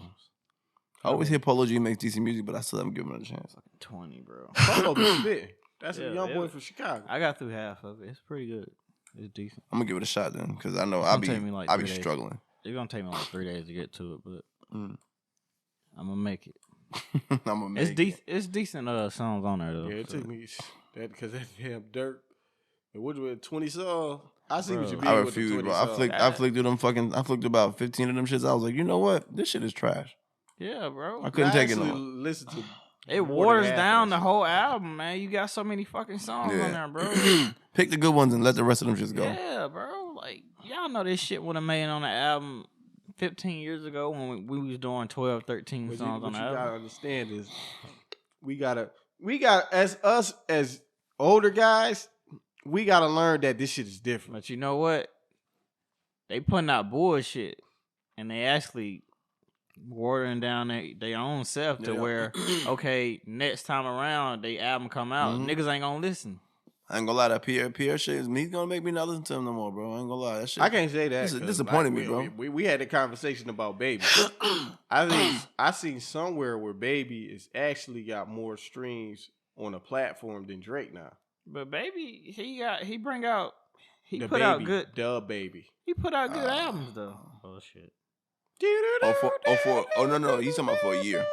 I always hear Polo G makes decent music, but I still haven't given him a chance. 20, bro. Polo be spitting. That's a young boy from Chicago. I got through half of it. It's pretty good. It's decent. I'm gonna give it a shot then, because I know It's I'll gonna be take me like I'll 3 be days. struggling. It's gonna take me like 3 days to get to it, but I'm gonna make it. I'm gonna make it. It's decent songs on there though. Yeah, it took me that because that damn Durk. And what was 20 songs? I see what you mean. I with the refuse, 20 bro. I songs. flicked through them fucking. I flicked about 15 of them shits. I was like, you know what? This shit is trash. Yeah, bro. I couldn't take it no actually more. listen to It more than waters half down of the that whole album, man. You got so many fucking songs on there, bro. Pick the good ones and let the rest of them shits go. Yeah, bro. Like, y'all know this shit would have made on the album 15 years ago when we was doing 12, 13 What songs on you the album. gotta understand is we got as us as older guys, we gotta learn that this shit is different. But you know what? They putting out bullshit, and they actually watering down their own self to where, okay, next time around, they album come out, niggas ain't gonna listen. I ain't gonna lie, that Pierre shit is he's gonna make me not listen to him no more, bro. I ain't gonna lie, that shit. I can't say that. This disappointed me, bro. We had a conversation about Baby. I seen somewhere where Baby is actually got more streams on a platform than Drake now. But baby, he put out good. Baby. He put out good albums though. Oh shit. No, he's talking about for a year.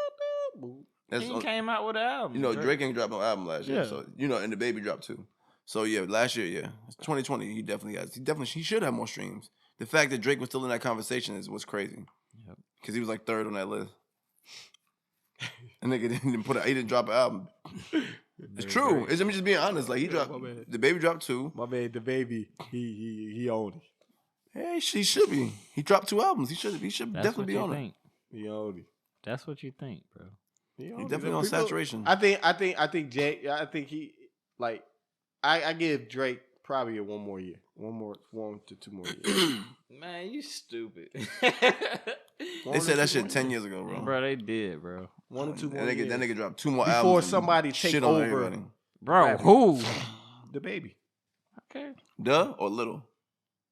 He came out with an album. You know, Drake ain't dropped no album last year, Yeah. so you know, and the Baby dropped too. So yeah, last year, yeah, 2020, he definitely he should have more streams. The fact that Drake was still in that conversation is what's crazy. Yep. Because he was like third on that list. And nigga he didn't drop an album. It's true. I'm just being honest. Like the Baby dropped 2. My man, the Baby, he owned it. Hey, he should be. He dropped 2 albums. He should That's definitely be what on you it. think. He owned it. That's what you think, bro. He definitely on saturation. I think he like I give Drake probably one more year. 1 to 2 more years. Man, you stupid. They said that shit 10 years ago, bro. Bro, they did, bro. 1 to 2 more That years. nigga dropped 2 more Before albums. somebody take shit on over. everybody. Bro, Rapping. who? The Baby. Okay. Duh or Little?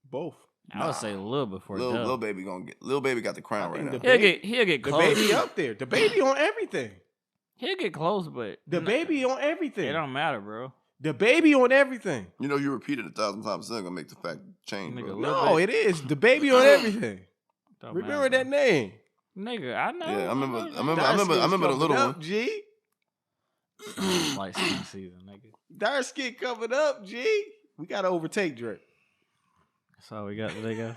Both. I would say a little before Lil Baby Lil Baby got the crown right now. He'll get The close. Baby up there. The Baby on everything. He'll get close, but The Baby on everything. it don't matter, bro. The Baby on everything. You know, you repeat it 1,000 times, it's not gonna make the fact change, Nigga, bro. Lil No, Baby. it is. The Baby on everything. Don't Remember matter, that name. bro. Nigga, I know. Yeah, I remember the Coming little up, one. G. Light skin season, nigga. Dark skin coming up, G. We gotta overtake Drake. That's all we got today, guys.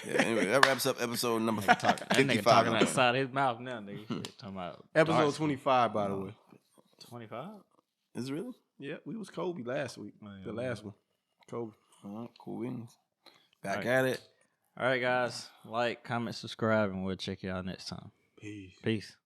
Yeah, anyway, that wraps up episode number That nigga 55. talking outside his mouth now, nigga. Shit, talking about Episode dark skin. 25, by the way. 25? Is it really? Yeah, we was Kobe last week. Oh, yeah, The last one. Kobe. All right, cool beans. Back Right. at it. All right, guys. Like, comment, subscribe, and we'll check y'all next time. Peace. Peace.